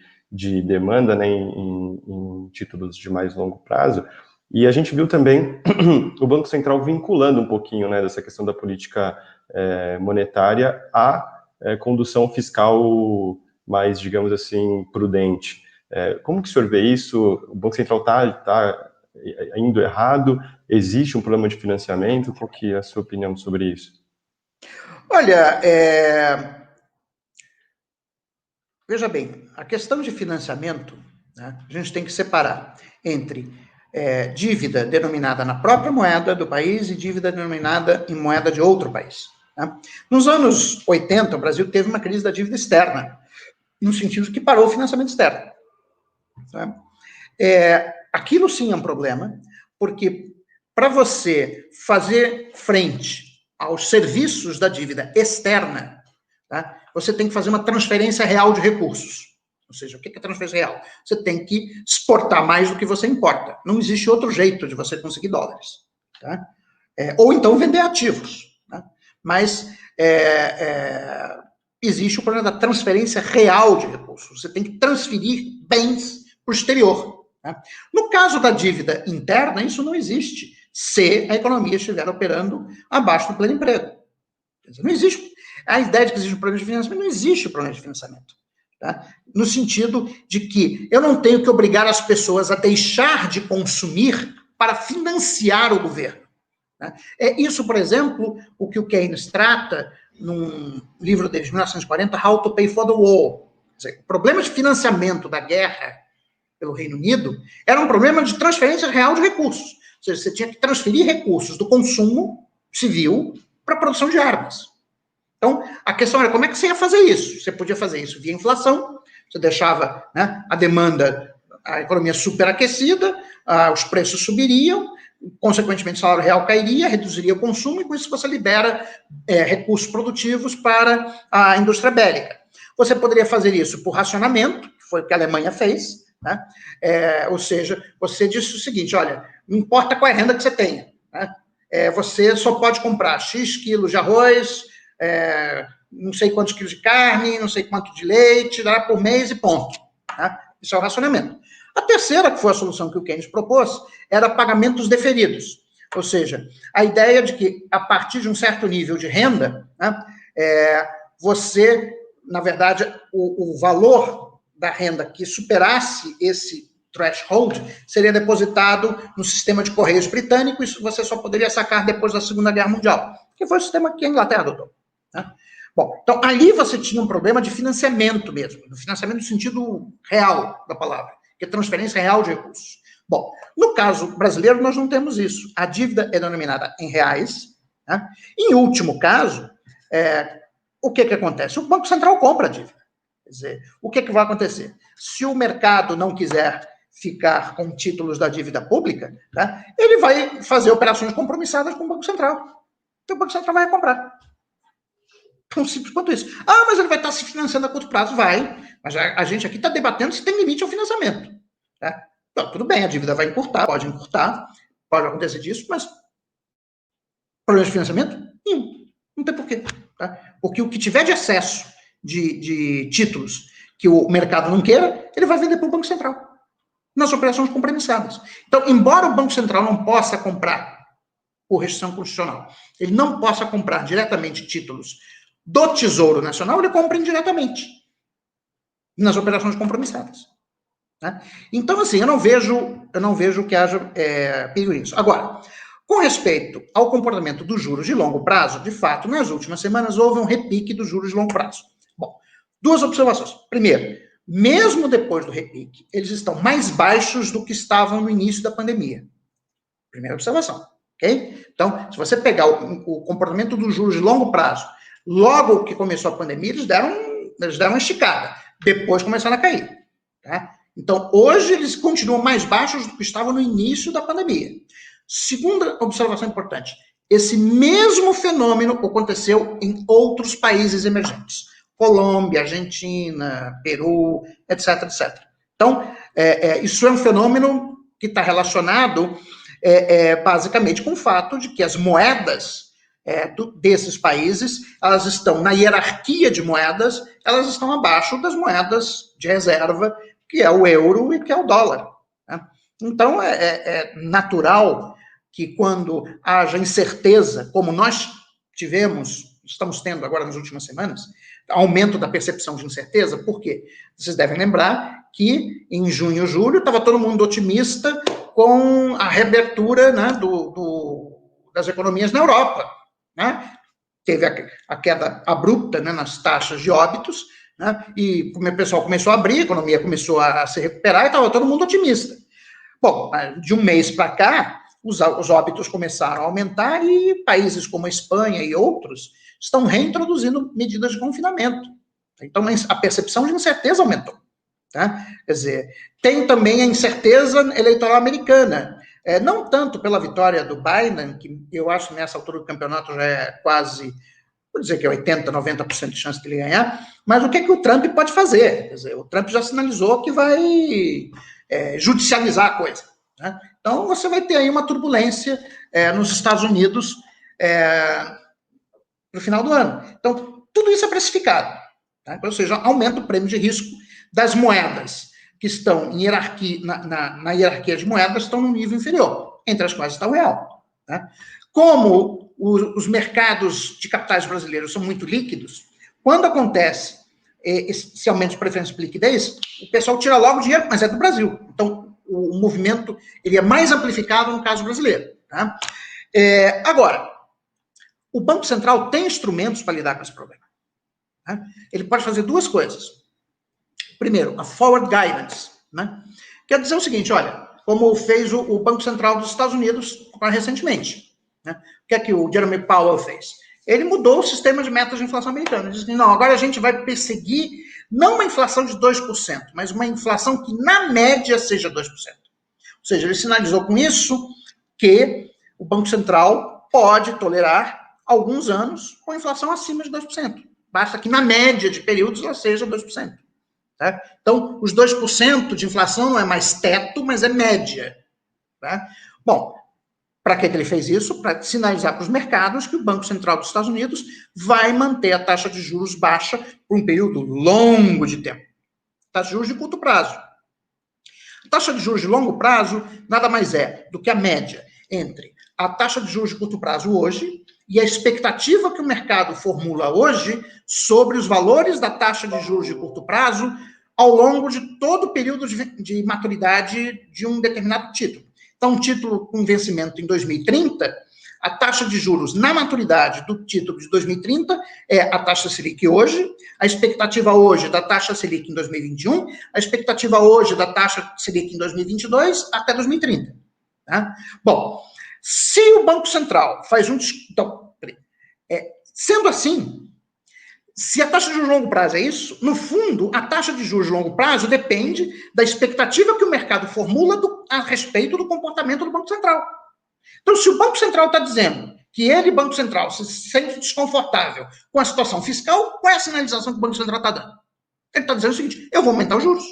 demanda, né, em títulos de mais longo prazo. E a gente viu também o Banco Central vinculando um pouquinho, né, dessa questão da política monetária à condução fiscal mais, digamos assim, prudente. Como que o senhor vê isso? O Banco Central está indo errado? Existe um problema de financiamento? Qual que é a sua opinião sobre isso?
Olha, veja bem, a questão de financiamento, né, a gente tem que separar entre dívida denominada na própria moeda do país e dívida denominada em moeda de outro país. Né? Nos anos 80, o Brasil teve uma crise da dívida externa, no sentido que parou o financiamento externo. Né? Aquilo sim é um problema, porque para você fazer frente aos serviços da dívida externa, tá, você tem que fazer uma transferência real de recursos. Ou seja, o que é transferência real? Você tem que exportar mais do que você importa. Não existe outro jeito de você conseguir dólares. Tá? Ou então vender ativos. Tá? Mas existe o problema da transferência real de recursos. Você tem que transferir bens para o exterior. Tá? No caso da dívida interna, isso não existe se a economia estiver operando abaixo do pleno emprego. Não existe. A ideia de que existe um problema de financiamento, não existe problema de financiamento. Tá? No sentido de que eu não tenho que obrigar as pessoas a deixar de consumir para financiar o governo. Tá? É isso, por exemplo, o que o Keynes trata num livro dele de 1940, How to Pay for the War. Quer dizer, o problema de financiamento da guerra pelo Reino Unido era um problema de transferência real de recursos. Ou seja, você tinha que transferir recursos do consumo civil para a produção de armas. Então, a questão era como é que você ia fazer isso? Você podia fazer isso via inflação, você deixava, né, a demanda, a economia superaquecida, os preços subiriam, consequentemente o salário real cairia, reduziria o consumo, e com isso você libera recursos produtivos para a indústria bélica. Você poderia fazer isso por racionamento, que foi o que a Alemanha fez, né? Ou seja, você disse o seguinte, olha, não importa qual é a renda que você tenha, né? Você só pode comprar X quilos de arroz, não sei quantos quilos de carne, não sei quanto de leite, dá por mês e ponto. Tá? Isso é o racionamento. A terceira, que foi a solução que o Keynes propôs, era pagamentos deferidos. Ou seja, a ideia de que, a partir de um certo nível de renda, né, você, na verdade, o valor da renda que superasse esse threshold seria depositado no sistema de correios britânico, isso você só poderia sacar depois da Segunda Guerra Mundial, que foi o sistema que a Inglaterra adotou. Né? Bom, então ali você tinha um problema de financiamento mesmo, do financiamento no sentido real da palavra, que é transferência real de recursos. Bom, no caso brasileiro nós não temos isso. A dívida é denominada em reais. Né? Em último caso, o que acontece? O Banco Central compra a dívida. Quer dizer, o que vai acontecer? Se o mercado não quiser ficar com títulos da dívida pública, tá, ele vai fazer operações compromissadas com o Banco Central. Então o Banco Central vai comprar. Tão simples quanto isso. Mas ele vai estar se financiando a curto prazo? Vai. Mas a gente aqui está debatendo se tem limite ao financiamento. Tá? Então, tudo bem, a dívida vai encurtar, pode acontecer disso, mas problema de financiamento? Nenhum. Não tem porquê. Tá? Porque o que tiver de excesso de títulos que o mercado não queira, ele vai vender para o Banco Central, nas operações compromissadas. Então, embora o Banco Central não possa comprar por restrição constitucional, ele não possa comprar diretamente títulos do Tesouro Nacional, ele compra indiretamente nas operações compromissadas. Né? Então, assim, eu não vejo que haja perigo nisso. Agora, com respeito ao comportamento dos juros de longo prazo, de fato, nas últimas semanas houve um repique dos juros de longo prazo. Bom, duas observações. Primeiro, mesmo depois do repique, eles estão mais baixos do que estavam no início da pandemia. Primeira observação, ok? Então, se você pegar o comportamento dos juros de longo prazo, logo que começou a pandemia, eles deram uma esticada. Depois começaram a cair. Tá? Então, hoje eles continuam mais baixos do que estavam no início da pandemia. Segunda observação importante, esse mesmo fenômeno aconteceu em outros países emergentes. Colômbia, Argentina, Peru, etc, etc. Então, isso é um fenômeno que está relacionado basicamente com o fato de que as moedas desses países, elas estão na hierarquia de moedas, elas estão abaixo das moedas de reserva, que é o euro e que é o dólar. Né? Então, é natural que quando haja incerteza, como nós estamos tendo agora nas últimas semanas, aumento da percepção de incerteza, por quê? Vocês devem lembrar que em junho e julho estava todo mundo otimista com a reabertura, né, das economias na Europa. Né? Teve a queda abrupta, né, nas taxas de óbitos, né, e o pessoal começou a abrir, a economia começou a se recuperar e estava todo mundo otimista. Bom, de um mês para cá, os óbitos começaram a aumentar e países como a Espanha e outros estão reintroduzindo medidas de confinamento. Então, a percepção de incerteza aumentou. Tá? Quer dizer, tem também a incerteza eleitoral americana. Não tanto pela vitória do Biden, que eu acho que nessa altura do campeonato já é quase, vou dizer que é 80%, 90% de chance de ele ganhar, mas o que o Trump pode fazer? Quer dizer, o Trump já sinalizou que vai judicializar a coisa. Né? Então, você vai ter aí uma turbulência nos Estados Unidos no final do ano. Então, tudo isso é precificado. Tá? Ou seja, aumenta o prêmio de risco das moedas que estão em hierarquia, na hierarquia de moedas, estão no nível inferior, entre as quais está o real. Tá? Como os mercados de capitais brasileiros são muito líquidos, quando acontece esse aumento de preferência de liquidez, o pessoal tira logo o dinheiro, mas é do Brasil. Então, o movimento ele é mais amplificado no caso brasileiro. Tá? Agora, o Banco Central tem instrumentos para lidar com esse problema. Tá? Ele pode fazer duas coisas. Primeiro, a forward guidance, né? Quer dizer o seguinte, olha, como fez o Banco Central dos Estados Unidos recentemente. Né? O que é que o Jeremy Powell fez? Ele mudou o sistema de metas de inflação americano. Ele disse assim, não, agora a gente vai perseguir não uma inflação de 2%, mas uma inflação que, na média, seja 2%. Ou seja, ele sinalizou com isso que o Banco Central pode tolerar alguns anos com inflação acima de 2%. Basta que, na média de períodos, ela seja 2%. Tá? Então, os 2% de inflação não é mais teto, mas é média. Tá? Bom, para que ele fez isso? Para sinalizar para os mercados que o Banco Central dos Estados Unidos vai manter a taxa de juros baixa por um período longo de tempo. Taxa de juros de curto prazo. A taxa de juros de longo prazo nada mais é do que a média entre a taxa de juros de curto prazo hoje e a expectativa que o mercado formula hoje sobre os valores da taxa de juros de curto prazo ao longo de todo o período de maturidade de um determinado título. Então, um título com vencimento em 2030, a taxa de juros na maturidade do título de 2030 é a taxa Selic hoje, a expectativa hoje da taxa Selic em 2021, a expectativa hoje da taxa Selic em 2022 até 2030. Tá? Bom, se o Banco Central faz então, sendo assim, se a taxa de juros de longo prazo é isso, no fundo, a taxa de juros de longo prazo depende da expectativa que o mercado formula a respeito do comportamento do Banco Central. Então, se o Banco Central está dizendo que ele, Banco Central, se sente desconfortável com a situação fiscal, qual é a sinalização que o Banco Central está dando? Ele está dizendo o seguinte, eu vou aumentar os juros.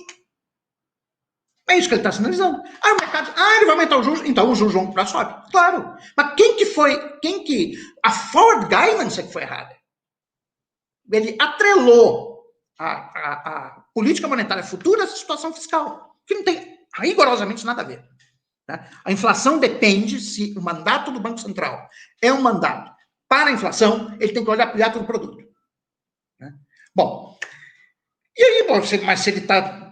É isso que ele está sinalizando. Aí o mercado, ele vai aumentar os juros, então o juros de longo prazo sobe. Claro. Mas a forward guidance é que foi errada. Ele atrelou a política monetária futura à situação fiscal, que não tem rigorosamente nada a ver. Né? A inflação depende, se o mandato do Banco Central é um mandato para a inflação, ele tem que olhar para o hiato do produto. Né? Bom, e aí, mas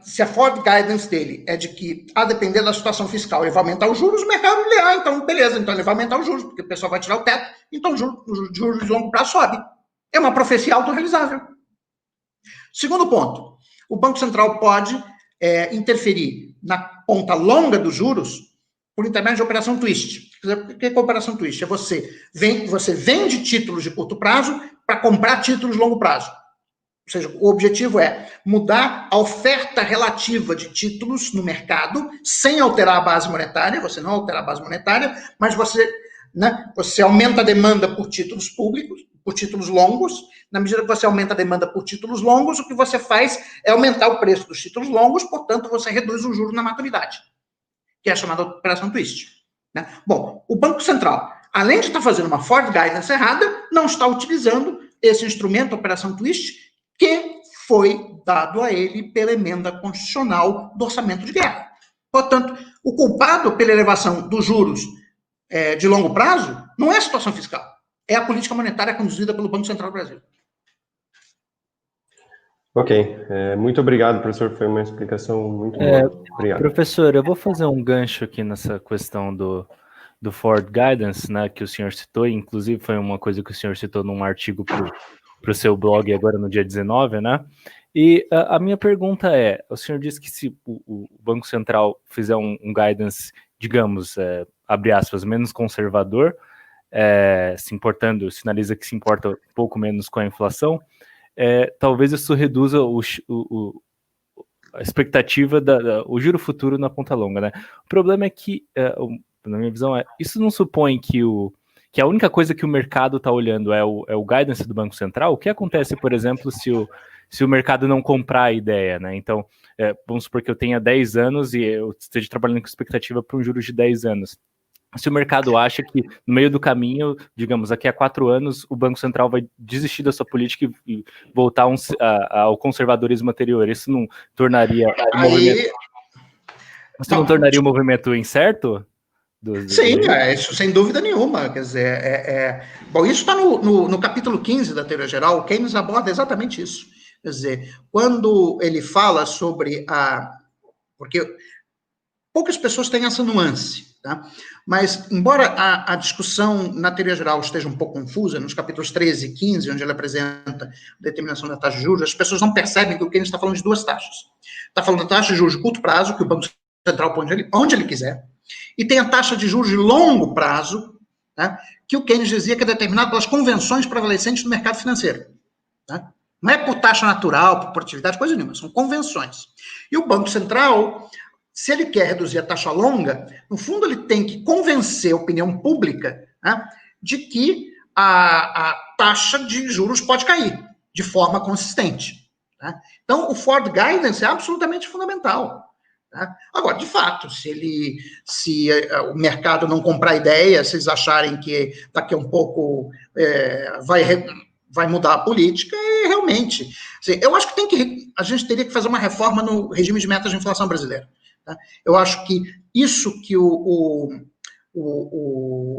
se a forward guidance dele é de que, a depender da situação fiscal, ele vai aumentar os juros, o mercado lê, então beleza, então ele vai aumentar os juros, porque o pessoal vai tirar o teto, então os juros de longo prazo sobe. É uma profecia autorrealizável. Segundo ponto, o Banco Central pode interferir na ponta longa dos juros por intermédio de operação twist. O que é operação twist? É você vende títulos de curto prazo para comprar títulos de longo prazo. Ou seja, o objetivo é mudar a oferta relativa de títulos no mercado sem alterar a base monetária, você não altera a base monetária, mas você aumenta a demanda por títulos públicos, por títulos longos. Na medida que você aumenta a demanda por títulos longos, o que você faz é aumentar o preço dos títulos longos, portanto, você reduz o juro na maturidade, que é a chamada operação twist. né? Bom, o Banco Central, além de estar fazendo uma forward guidance errada, não está utilizando esse instrumento, Operação Twist, que foi dado a ele pela emenda constitucional do orçamento de guerra. Portanto, o culpado pela elevação dos juros de longo prazo não é a situação fiscal, é a política monetária conduzida pelo Banco Central do Brasil.
Ok, muito obrigado, professor, foi uma explicação muito boa. Obrigado.
Professor, eu vou fazer um gancho aqui nessa questão do Forward Guidance, né, que o senhor citou, inclusive foi uma coisa que o senhor citou num artigo para o seu blog agora no dia 19, né? E a minha pergunta é, o senhor disse que se o Banco Central fizer um guidance, digamos, abre aspas, menos conservador, sinaliza que se importa um pouco menos com a inflação, talvez isso reduza a expectativa o juro futuro na ponta longa, né? O problema é que, na minha visão, isso não supõe que a única coisa que o mercado está olhando é o guidance do Banco Central. O que acontece, por exemplo, se o mercado não comprar a ideia, né? Então, vamos supor que eu tenha 10 anos e eu esteja trabalhando com expectativa para um juros de 10 anos. Se o mercado acha que, no meio do caminho, digamos, daqui a 4 anos, o Banco Central vai desistir da sua política e voltar ao conservadorismo anterior, isso não tornaria não tornaria o movimento incerto?
Sim, isso sem dúvida nenhuma. Quer dizer, bom, isso está no capítulo 15 da teoria geral. O Keynes aborda exatamente isso. Quer dizer, quando ele fala sobre porque poucas pessoas têm essa nuance, tá? Mas, embora a discussão na teoria geral esteja um pouco confusa, nos capítulos 13 e 15, onde ele apresenta a determinação da taxa de juros, as pessoas não percebem que o Keynes está falando de duas taxas. Está falando da taxa de juros de curto prazo, que o Banco Central põe onde ele quiser, e tem a taxa de juros de longo prazo, né, que o Keynes dizia que é determinado pelas convenções prevalecentes no mercado financeiro. Tá? Não é por taxa natural, por produtividade, coisa nenhuma, são convenções. E o Banco Central, se ele quer reduzir a taxa longa, no fundo ele tem que convencer a opinião pública, né, de que a taxa de juros pode cair de forma consistente. Tá? Então, o forward guidance é absolutamente fundamental. Tá? Agora, de fato, se o mercado não comprar a ideia, se eles acharem que daqui a um pouco vai mudar a política, realmente. Assim, eu acho que a gente teria que fazer uma reforma no regime de metas de inflação brasileiro. Tá? Eu acho que isso que o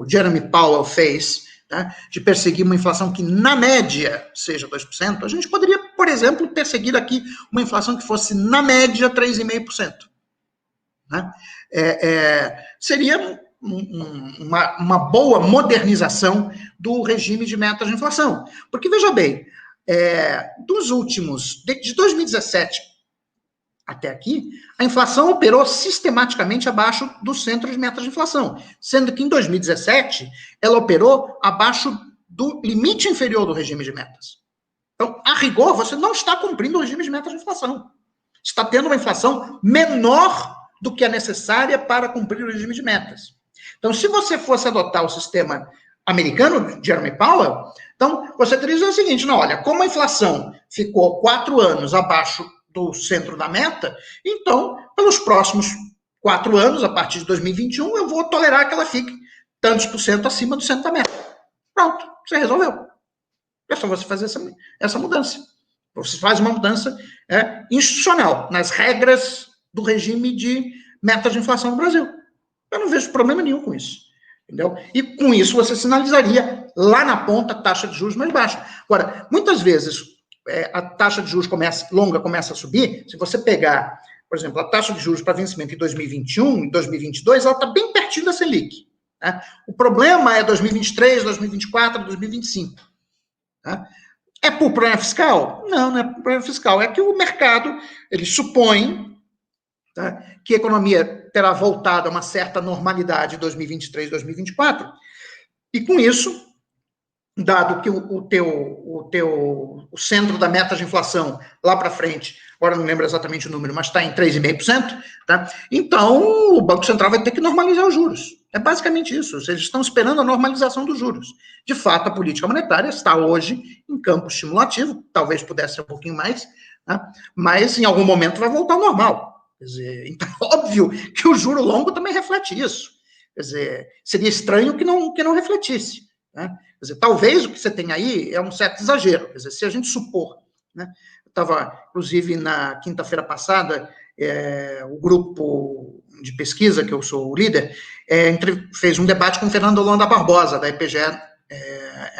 Jeremy Powell fez, tá, de perseguir uma inflação que, na média, seja 2%, a gente poderia, por exemplo, perseguir aqui uma inflação que fosse, na média, 3,5%. Né? Seria uma boa modernização do regime de metas de inflação. Porque, veja bem, de 2017 até aqui, a inflação operou sistematicamente abaixo do centro de metas de inflação, sendo que em 2017 ela operou abaixo do limite inferior do regime de metas. Então, a rigor, você não está cumprindo o regime de metas de inflação. Está tendo uma inflação menor do que é necessária para cumprir o regime de metas. Então, se você fosse adotar o sistema americano de Jeremy Powell, então você teria que dizer o seguinte, não, olha, como a inflação ficou 4 anos abaixo do centro da meta, então, pelos próximos 4 anos, a partir de 2021, eu vou tolerar que ela fique tantos por cento acima do centro da meta. Pronto, você resolveu. É só você fazer essa mudança. Você faz uma mudança institucional, nas regras do regime de metas de inflação no Brasil. Eu não vejo problema nenhum com isso. Entendeu? E com isso você sinalizaria lá na ponta a taxa de juros mais baixa. Agora, muitas vezes a taxa de juros longa começa a subir. Se você pegar, por exemplo, a taxa de juros para vencimento em 2021, em 2022, ela está bem pertinho da Selic. Né? O problema é 2023, 2024, 2025. Tá? É por problema fiscal? Não, não é por problema fiscal. É que o mercado, ele supõe, tá, que a economia terá voltado a uma certa normalidade em 2023, 2024, e com isso, dado que o centro da meta de inflação lá para frente, agora não lembro exatamente o número, mas está em 3,5%, tá? Então o Banco Central vai ter que normalizar os juros. É basicamente isso. Eles estão esperando a normalização dos juros. De fato, a política monetária está hoje em campo estimulativo, talvez pudesse ser um pouquinho mais, tá? Mas em algum momento vai voltar ao normal. Quer dizer, então, óbvio que o juro longo também reflete isso. Quer dizer, seria estranho que não refletisse. Né? Quer dizer, talvez o que você tem aí é um certo exagero. Quer dizer, se a gente supor, né? Eu estava, inclusive, na quinta-feira passada, o grupo de pesquisa, que eu sou o líder, fez um debate com o Fernando Holanda Barbosa, da EPGE,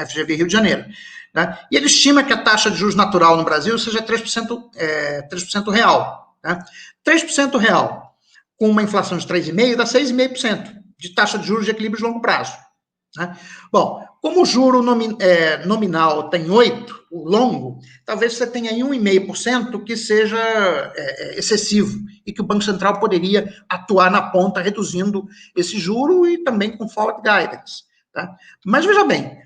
FGV Rio de Janeiro. Né? E ele estima que a taxa de juros natural no Brasil seja 3% real. Né? 3% real, com uma inflação de 3,5%, dá 6,5% de taxa de juros de equilíbrio de longo prazo. Né? Bom, como o juro nominal tem 8%, o longo, talvez você tenha aí 1,5% que seja excessivo e que o Banco Central poderia atuar na ponta reduzindo esse juro e também com forward guidance. Tá? Mas veja bem,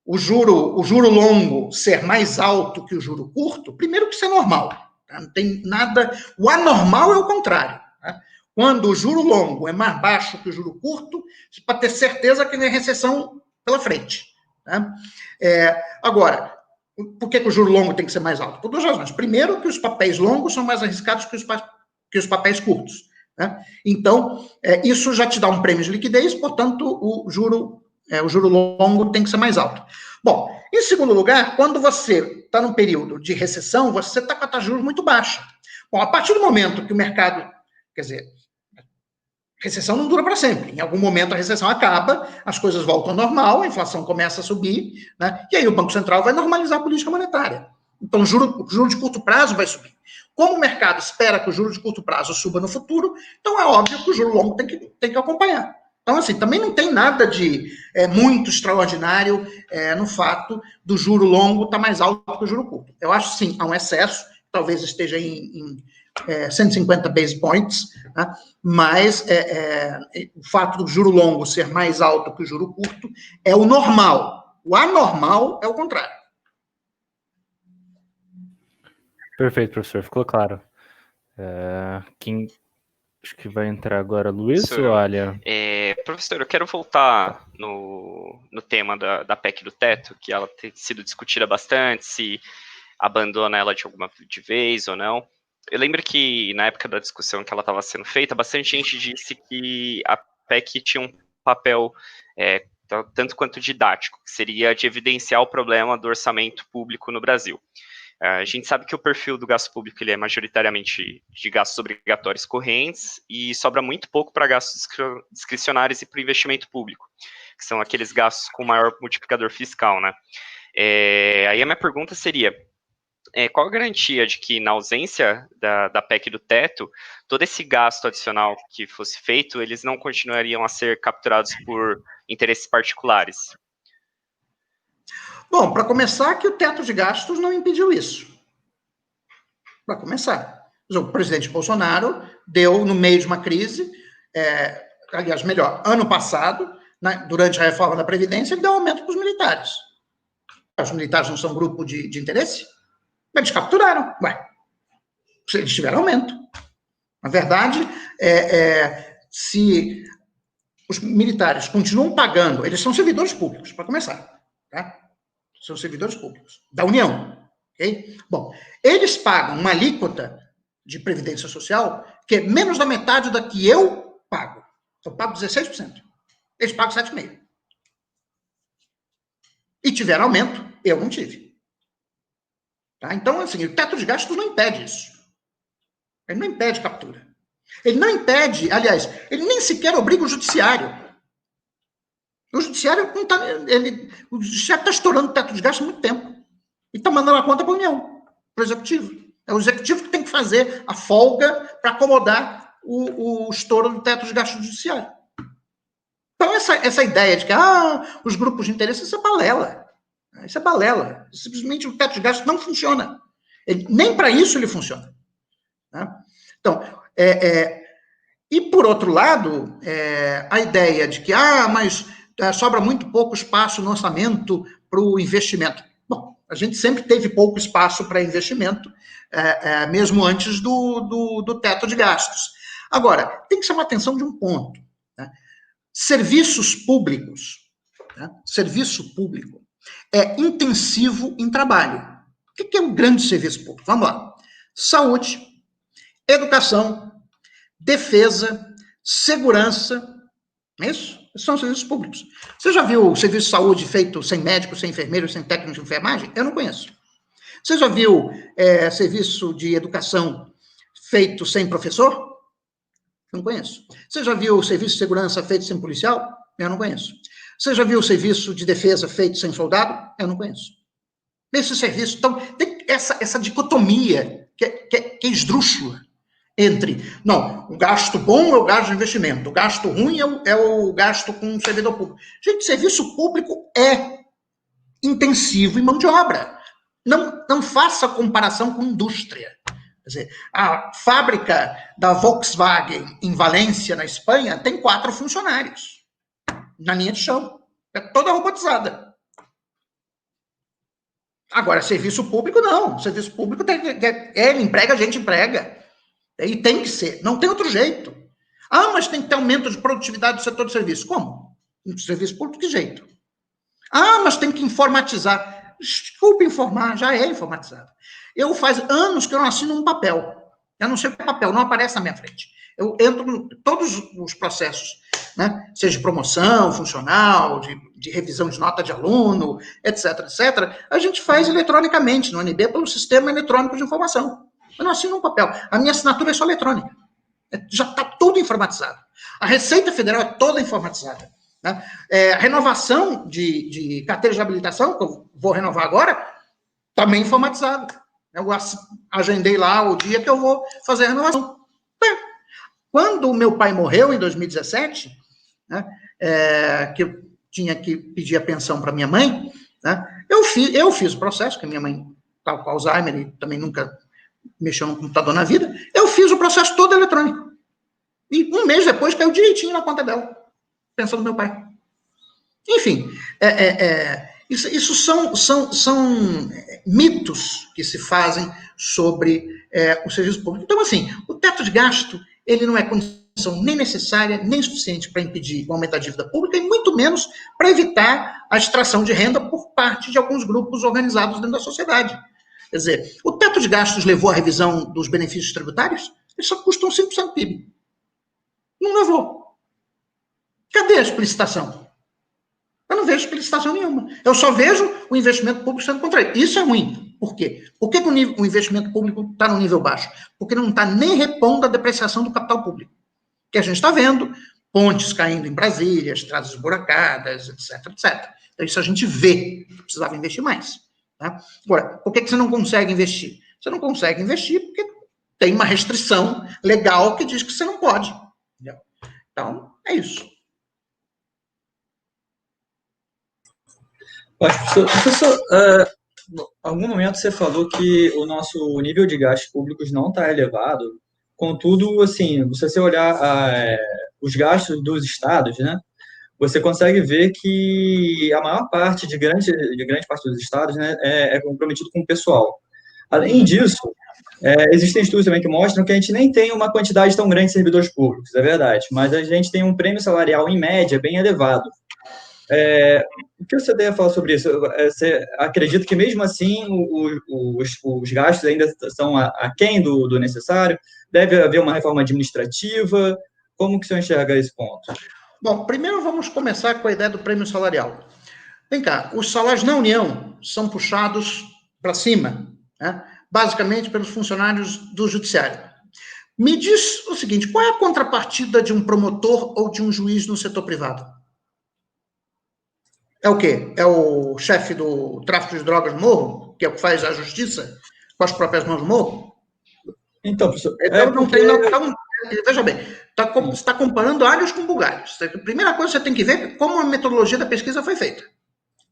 o juro longo ser mais alto que o juro curto, primeiro que isso é normal. Tá? Não tem nada. O anormal é o contrário. Tá? Quando o juro longo é mais baixo que o juro curto, para ter certeza que tem recessão pela frente. Tá? Agora, por que o juro longo tem que ser mais alto? Por duas razões. Primeiro, que os papéis longos são mais arriscados que os papéis curtos. Né? Então, isso já te dá um prêmio de liquidez, portanto, o juro longo tem que ser mais alto. Bom, em segundo lugar, quando você está num período de recessão, você está com a taxa de juros muito baixa. Bom, a partir do momento que o mercado, quer dizer, recessão não dura para sempre. Em algum momento a recessão acaba, as coisas voltam ao normal, a inflação começa a subir, né? E aí o Banco Central vai normalizar a política monetária. Então o juro de curto prazo vai subir. Como o mercado espera que o juro de curto prazo suba no futuro, então é óbvio que o juro longo tem que acompanhar. Então, assim, também não tem nada de muito extraordinário no fato do juro longo estar mais alto que o juro curto. Eu acho, sim, há um excesso, talvez esteja em 150 base points, né? Mas o fato do juro longo ser mais alto que o juro curto é o normal. O anormal é o contrário.
Perfeito, professor, ficou claro. Quem acho que vai entrar agora, Luiz ou Alia?
Professor, eu quero voltar no tema da PEC do teto, que ela tem sido discutida bastante, se abandona ela de vez ou não. Eu lembro que na época da discussão que ela estava sendo feita, bastante gente disse que a PEC tinha um papel tanto quanto didático, que seria de evidenciar o problema do orçamento público no Brasil. A gente sabe que o perfil do gasto público ele é majoritariamente de gastos obrigatórios correntes e sobra muito pouco para gastos discricionários e para o investimento público, que são aqueles gastos com maior multiplicador fiscal, né? Aí a minha pergunta seria, qual a garantia de que, na ausência da PEC do teto, todo esse gasto adicional que fosse feito, eles não continuariam a ser capturados por interesses particulares?
Bom, para começar, que o teto de gastos não impediu isso. Para começar. O presidente Bolsonaro deu, no meio de uma crise, aliás, melhor, ano passado, durante a reforma da Previdência, ele deu aumento para os militares. Os militares não são grupo de interesse? Eles capturaram. Ué, eles tiveram aumento. Na verdade, se os militares continuam pagando, eles são servidores públicos, para começar, tá? São servidores públicos, da União. Okay? Bom, eles pagam uma alíquota de previdência social que é menos da metade da que eu pago. Eu pago 16%. Eles pagam 7,5%. E tiveram aumento, eu não tive. Tá? Então, assim, o teto de gastos não impede isso. Ele não impede captura. Ele não impede, aliás, ele nem sequer obriga o judiciário. O judiciário está estourando o teto de gastos há muito tempo. E está mandando a conta para a União, para o Executivo. É o Executivo que tem que fazer a folga para acomodar o estouro do teto de gastos do judiciário. Então, essa ideia de que os grupos de interesse, isso é balela. Isso é balela. Simplesmente o teto de gastos não funciona. Nem para isso ele funciona. Tá? Então, e por outro lado, a ideia de que, mas sobra muito pouco espaço no orçamento para o investimento. Bom, a gente sempre teve pouco espaço para investimento, mesmo antes do teto de gastos. Agora, tem que chamar a atenção de um ponto. Né? Serviços públicos, serviço público, é intensivo em trabalho. O que é um grande serviço público? Vamos lá. Saúde, educação, defesa, segurança, Isso? Esses são serviços públicos. Você já viu o serviço de saúde feito sem médico, sem enfermeiro, sem técnico de enfermagem? Eu não conheço. Você já viu serviço de educação feito sem professor? Não conheço. Você já viu o serviço de segurança feito sem policial? Eu não conheço. Você já viu o serviço de defesa feito sem soldado? Eu não conheço. Esse serviço, então, tem essa dicotomia que é esdrúxula entre, não, o gasto bom é o gasto de investimento, o gasto ruim é o gasto com o servidor público. Gente, serviço público é intensivo em mão de obra. Não faça comparação com indústria. Quer dizer, a fábrica da Volkswagen em Valência, na Espanha, tem 4 funcionários na linha de chão. É toda robotizada. Agora, serviço público, não. Serviço público, ele emprega, a gente emprega. E tem que ser. Não tem outro jeito. Ah, mas tem que ter aumento de produtividade do setor de serviço. Como? No serviço público, que jeito? Ah, mas tem que informatizar. Desculpa informar, já é informatizado. Eu faz anos que eu não assino um papel. Eu não sei o que é papel, não aparece na minha frente. Eu entro em todos os processos, né? Seja de promoção, funcional, de revisão de nota de aluno, etc, etc. A gente faz eletronicamente no ANB pelo Sistema Eletrônico de Informação. Eu não assino um papel. A minha assinatura é só eletrônica. Já está tudo informatizado. A Receita Federal é toda informatizada. Né? A renovação de carteira de habilitação, que eu vou renovar agora, também informatizada. Eu agendei lá o dia que eu vou fazer a renovação. Quando o meu pai morreu, em 2017, né, que eu tinha que pedir a pensão para minha mãe, né, eu fiz o processo, que minha mãe estava com Alzheimer e também nunca mexeu no computador na vida, eu fiz o processo todo eletrônico. E um mês depois caiu direitinho na conta dela, pensão do meu pai. Enfim, isso são mitos que se fazem sobre o serviço público. Então, assim, o teto de gasto, ele não é condição nem necessária, nem suficiente para impedir o aumento da dívida pública, e muito menos para evitar a extração de renda por parte de alguns grupos organizados dentro da sociedade. Quer dizer, o teto de gastos levou à revisão dos benefícios tributários? Eles só custam 5% do PIB. Não levou. Cadê a explicitação? Eu não vejo explicitação nenhuma. Eu só vejo o investimento público sendo contraído. Isso é ruim. Por quê? Por que o investimento público está no nível baixo? Porque não está nem repondo a depreciação do capital público. Que a gente está vendo, pontes caindo em Brasília, estradas esburacadas, etc, etc. Então, isso a gente vê que precisava investir mais. Tá? Agora, por que você não consegue investir? Você não consegue investir porque tem uma restrição legal que diz que você não pode. Entendeu? Então, é isso.
Professor, em algum momento você falou que o nosso nível de gastos públicos não está elevado, contudo, assim, se você olhar os gastos dos estados, né, você consegue ver que a maior parte de grande parte dos estados, né, é comprometido com o pessoal. Além disso, existem estudos também que mostram que a gente nem tem uma quantidade tão grande de servidores públicos, é verdade, mas a gente tem um prêmio salarial, em média, bem elevado. O que você deve falar sobre isso? Você acredita que, mesmo assim, os gastos ainda são aquém do necessário? Deve haver uma reforma administrativa? Como que o senhor enxerga esse ponto?
Bom, primeiro vamos começar com a ideia do prêmio salarial. Vem cá, os salários na União são puxados para cima, né? Basicamente pelos funcionários do judiciário. Me diz o seguinte, qual é a contrapartida de um promotor ou de um juiz no setor privado? É o quê? É o chefe do tráfico de drogas no morro? Que é o que faz a justiça com as próprias mãos no morro?
Então, professor...
veja bem, você está comparando alhos com bugalhos. A primeira coisa que você tem que ver é como a metodologia da pesquisa foi feita.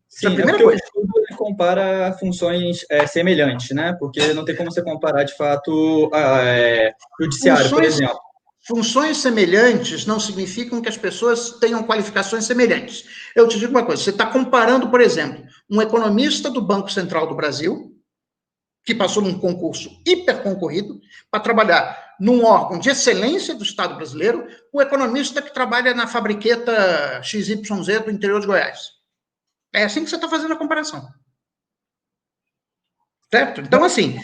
Sim, a primeira coisa. O estudo compara funções semelhantes, né? Porque não tem como você comparar, de fato, judiciário, por exemplo.
Funções semelhantes não significam que as pessoas tenham qualificações semelhantes. Eu te digo uma coisa, você está comparando, por exemplo, um economista do Banco Central do Brasil, que passou num concurso hiper concorrido, para trabalhar num órgão de excelência do Estado brasileiro, o economista que trabalha na fabriqueta XYZ do interior de Goiás. É assim que você está fazendo a comparação. Certo? Então, assim,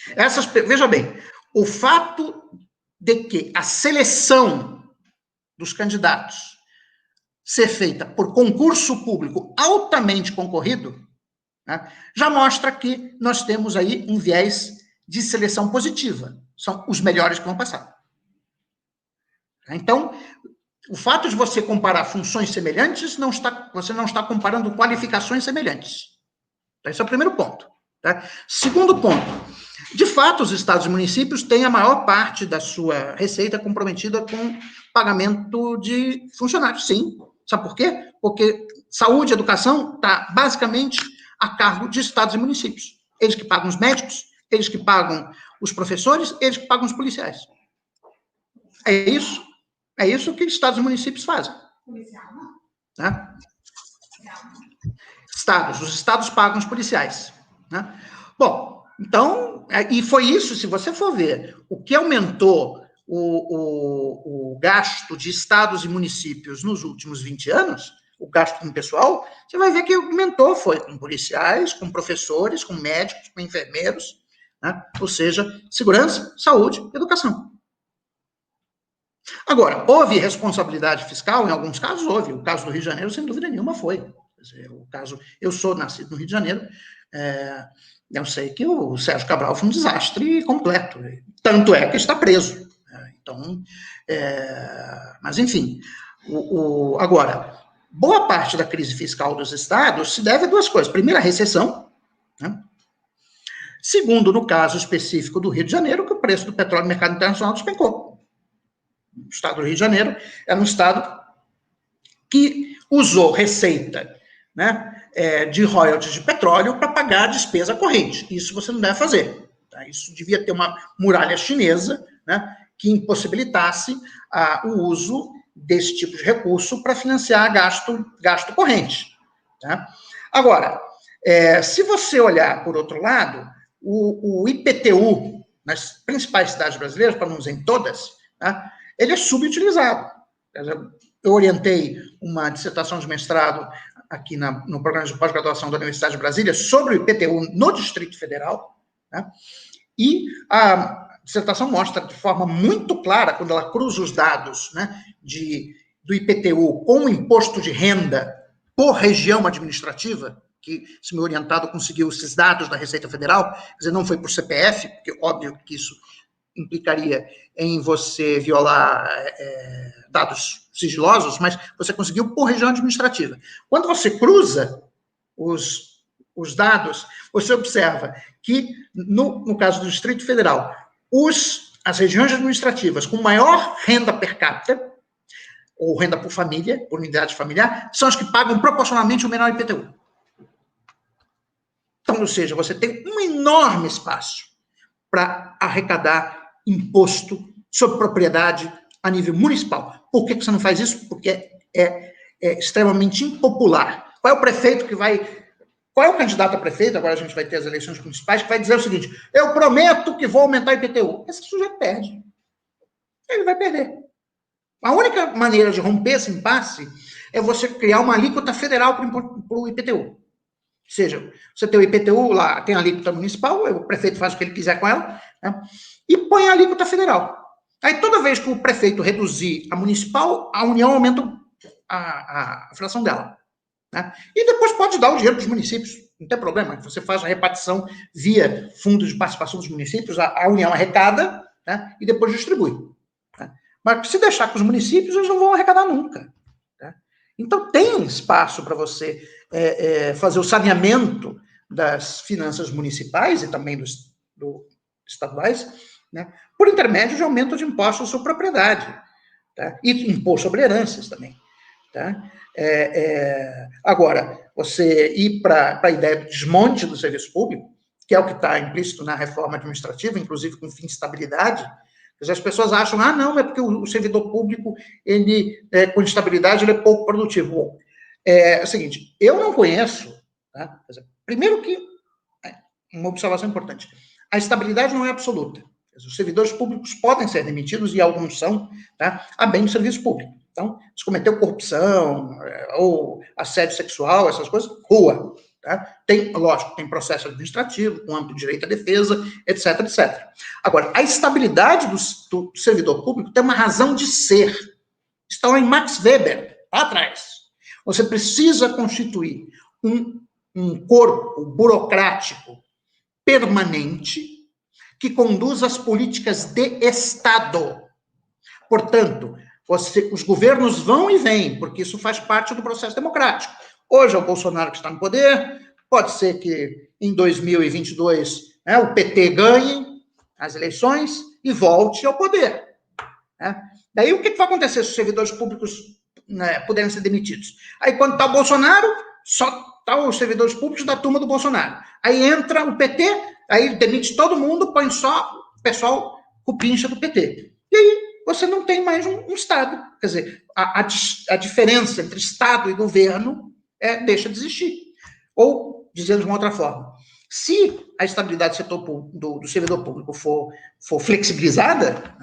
veja bem, o fato de que a seleção dos candidatos ser feita por concurso público altamente concorrido, né, já mostra que nós temos aí um viés de seleção positiva. São os melhores que vão passar. Então, o fato de você comparar funções semelhantes, você não está comparando qualificações semelhantes. Então, esse é o primeiro ponto. Tá? Segundo ponto, de fato, os estados e municípios têm a maior parte da sua receita comprometida com pagamento de funcionários, sim. Sabe por quê? Porque saúde e educação está basicamente a cargo de estados e municípios. Eles que pagam os médicos, eles que pagam os professores, eles que pagam os policiais. É isso. É isso que estados e municípios fazem. Né? Os estados pagam os policiais. Né? Bom, então, e foi isso, se você for ver, o que aumentou o gasto de estados e municípios nos últimos 20 anos, o gasto com pessoal, você vai ver que aumentou, foi com policiais, com professores, com médicos, com enfermeiros, né? Ou seja, segurança, saúde, educação. Agora, houve responsabilidade fiscal? Em alguns casos houve. O caso do Rio de Janeiro, sem dúvida nenhuma, foi. Quer dizer, eu sou nascido no Rio de Janeiro, eu sei que o Sérgio Cabral foi um desastre completo. Tanto é que está preso. Então, mas enfim. Agora, boa parte da crise fiscal dos estados se deve a duas coisas. Primeiro, a recessão. Né? Segundo, no caso específico do Rio de Janeiro, que o preço do petróleo no mercado internacional despencou. O estado do Rio de Janeiro era um estado que usou receita, né, de royalties de petróleo para pagar a despesa corrente. Isso você não deve fazer. Tá? Isso devia ter uma muralha chinesa, né, que impossibilitasse o uso desse tipo de recurso para financiar gasto corrente. Tá? Agora, se você olhar por outro lado, o IPTU nas principais cidades brasileiras, para não dizer em todas, tá? Ele é subutilizado. Eu orientei uma dissertação de mestrado aqui no programa de pós-graduação da Universidade de Brasília sobre o IPTU no Distrito Federal, né? E a dissertação mostra de forma muito clara, quando ela cruza os dados, né, do IPTU com o imposto de renda por região administrativa, que esse meu orientado conseguiu esses dados da Receita Federal, quer dizer, não foi por CPF, porque óbvio que isso implicaria em você violar dados sigilosos, mas você conseguiu por região administrativa. Quando você cruza os dados, você observa que, no caso do Distrito Federal, as regiões administrativas com maior renda per capita, ou renda por família, por unidade familiar, são as que pagam proporcionalmente o menor IPTU. Então, ou seja, você tem um enorme espaço para arrecadar imposto sobre propriedade a nível municipal. Por que você não faz isso? Porque é extremamente impopular. Qual é o prefeito que vai... Qual é o candidato a prefeito, agora a gente vai ter as eleições municipais, que vai dizer o seguinte: eu prometo que vou aumentar o IPTU. Esse sujeito perde. Ele vai perder. A única maneira de romper esse impasse é você criar uma alíquota federal para o IPTU. Ou seja, você tem o IPTU lá, tem a alíquota municipal, o prefeito faz o que ele quiser com ela, né, e põe a alíquota federal. Aí toda vez que o prefeito reduzir a municipal, a União aumenta a fração dela. Né? E depois pode dar o dinheiro para os municípios, não tem problema. Você faz a repartição via fundo de participação dos municípios, a União arrecada, né, e depois distribui. Né? Mas se deixar com os municípios, eles não vão arrecadar nunca. Né? Então tem espaço para você fazer o saneamento das finanças municipais e também dos estaduais, né, por intermédio de aumento de impostos sobre propriedade, tá? E imposto sobre heranças também. Tá? Agora, você ir para a ideia do desmonte do serviço público, que é o que está implícito na reforma administrativa, inclusive com fim de estabilidade. As pessoas acham, não, é porque o servidor público, ele, com estabilidade, ele é pouco produtivo. Bom, é o seguinte, eu não conheço, tá? Primeiro que, uma observação importante, a estabilidade não é absoluta. Os servidores públicos podem ser demitidos, e alguns são, tá, a bem do serviço público. Então, se cometeu corrupção, ou assédio sexual, essas coisas, rua. Tá? Lógico, tem processo administrativo, com amplo direito à defesa, etc, etc. Agora, a estabilidade do servidor público tem uma razão de ser. Está lá em Max Weber, lá atrás. Você precisa constituir um corpo burocrático permanente que conduza as políticas de Estado. Portanto, os governos vão e vêm, porque isso faz parte do processo democrático. Hoje é o Bolsonaro que está no poder, pode ser que em 2022 o PT ganhe as eleições e volte ao poder. Daí o que vai acontecer se os servidores públicos puderem ser demitidos? Aí quando está o Bolsonaro, só estão os servidores públicos da turma do Bolsonaro. Aí entra o PT, aí demite todo mundo, põe só o pessoal cupincha do PT. E aí você não tem mais um Estado. Quer dizer, a diferença entre Estado e governo deixa de existir. Ou, dizendo de uma outra forma, se a estabilidade do setor do servidor público for flexibilizada,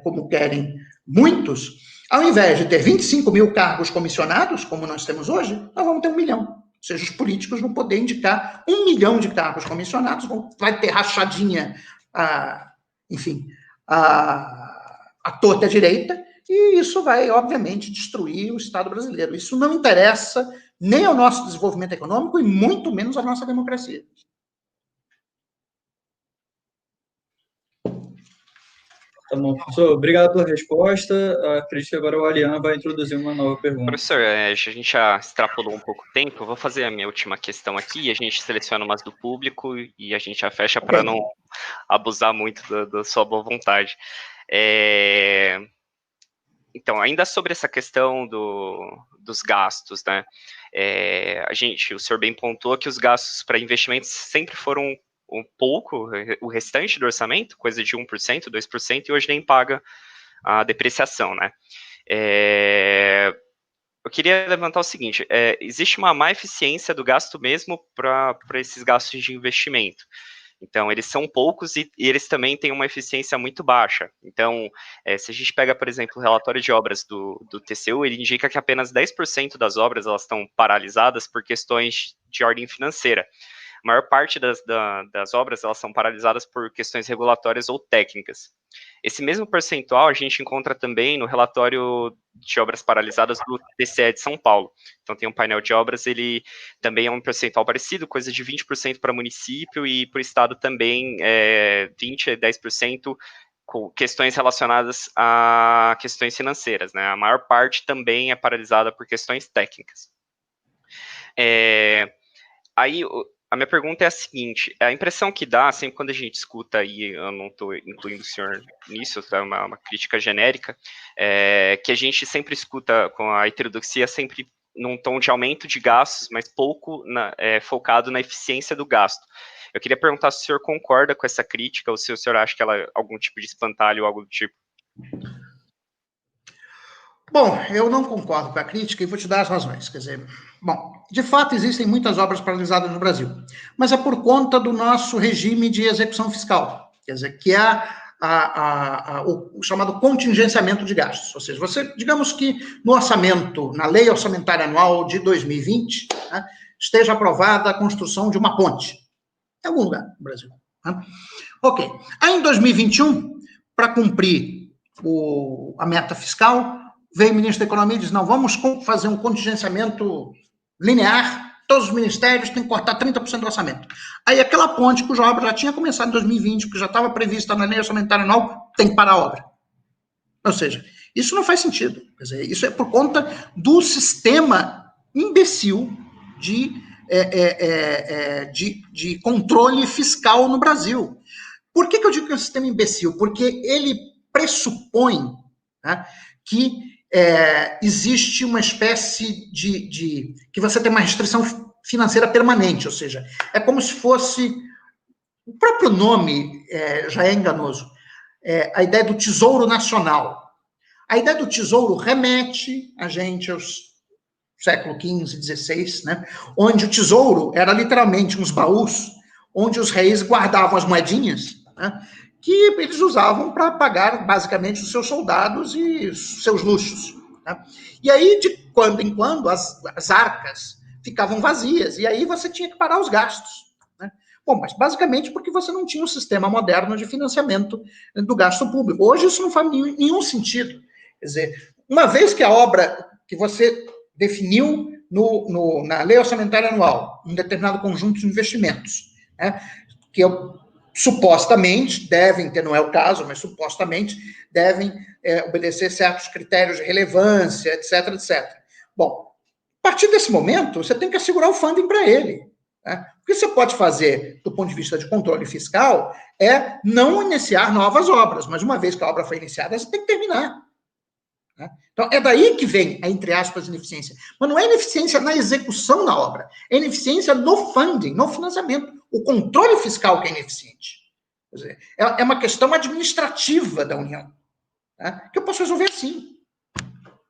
como querem muitos, ao invés de ter 25 mil cargos comissionados, como nós temos hoje, nós vamos ter 1 milhão. Ou seja, os políticos vão poder indicar 1 milhão de cargos comissionados, vai ter rachadinha, enfim, a torta à direita, e isso vai, obviamente, destruir o Estado brasileiro. Isso não interessa nem ao nosso desenvolvimento econômico e muito menos à nossa democracia.
Tá bom, professor. Obrigado pela resposta. Acredito que agora o Alian vai introduzir uma nova pergunta.
Professor, a gente já extrapolou um pouco o tempo. Eu vou fazer a minha última questão aqui. A gente seleciona umas do público e a gente já fecha para não abusar muito da sua boa vontade. Então, ainda sobre essa questão dos gastos, né? O senhor bem pontuou que os gastos para investimentos sempre foram um pouco, o restante do orçamento, coisa de 1%, 2%, e hoje nem paga a depreciação, né? Eu queria levantar o seguinte, existe uma má eficiência do gasto mesmo para esses gastos de investimento. Então, eles são poucos e eles também têm uma eficiência muito baixa. Então, se a gente pega, por exemplo, o relatório de obras do TCU, ele indica que apenas 10% das obras elas estão paralisadas por questões de ordem financeira. A maior parte das obras elas são paralisadas por questões regulatórias ou técnicas. Esse mesmo percentual a gente encontra também no relatório de obras paralisadas do TCE de São Paulo. Então tem um painel de obras, ele também é um percentual parecido, coisa de 20% para município e para o estado também 20% a 10% com questões relacionadas a questões financeiras, né? A maior parte também é paralisada por questões técnicas. Aí a minha pergunta é a seguinte, a impressão que dá, sempre quando a gente escuta, e eu não estou incluindo o senhor nisso, é uma crítica genérica, que a gente sempre escuta com a heterodoxia sempre num tom de aumento de gastos, mas pouco focado na eficiência do gasto. Eu queria perguntar se o senhor concorda com essa crítica, ou se o senhor acha que ela é algum tipo de espantalho ou algo do tipo.
Bom, eu não concordo com a crítica e vou te dar as razões. Quer dizer, bom, de fato existem muitas obras paralisadas no Brasil, mas é por conta do nosso regime de execução fiscal, quer dizer, que é o chamado contingenciamento de gastos. Ou seja, digamos que no orçamento, na lei orçamentária anual de 2020, né, esteja aprovada a construção de uma ponte em algum lugar no Brasil. Né? Ok. Aí em 2021, para cumprir a meta fiscal, veio o ministro da Economia e diz, não, vamos fazer um contingenciamento linear, todos os ministérios têm que cortar 30% do orçamento. Aí aquela ponte cuja obra já tinha começado em 2020, que já estava prevista na lei orçamentária anual, tem que parar a obra. Ou seja, isso não faz sentido. Quer dizer, isso é por conta do sistema imbecil de controle fiscal no Brasil. Por que eu digo que é um sistema imbecil? Porque ele pressupõe, né, que existe uma espécie que você tem uma restrição financeira permanente, ou seja, é como se fosse, o próprio nome já é enganoso, a ideia do Tesouro Nacional. A ideia do Tesouro remete a gente aos século XV, XVI, né, onde o tesouro era literalmente uns baús, onde os reis guardavam as moedinhas, né, que eles usavam para pagar, basicamente, os seus soldados e os seus luxos. Né? E aí, de quando em quando, as arcas ficavam vazias, e aí você tinha que parar os gastos. Né? Bom, mas basicamente porque você não tinha um sistema moderno de financiamento do gasto público. Hoje isso não faz nenhum sentido. Quer dizer, uma vez que a obra, que você definiu na lei orçamentária anual um determinado conjunto de investimentos, né, que supostamente devem ter, não é o caso, mas supostamente devem obedecer certos critérios de relevância, etc, etc. Bom, a partir desse momento, você tem que assegurar o funding para ele. Né? O que você pode fazer, do ponto de vista de controle fiscal, é não iniciar novas obras, mas uma vez que a obra foi iniciada, você tem que terminar. Né? Então, é daí que vem a, entre aspas, ineficiência. Mas não é ineficiência na execução da obra, é ineficiência no funding, no financiamento. O controle fiscal que é ineficiente. Quer dizer, é uma questão administrativa da União, né? Que eu posso resolver assim.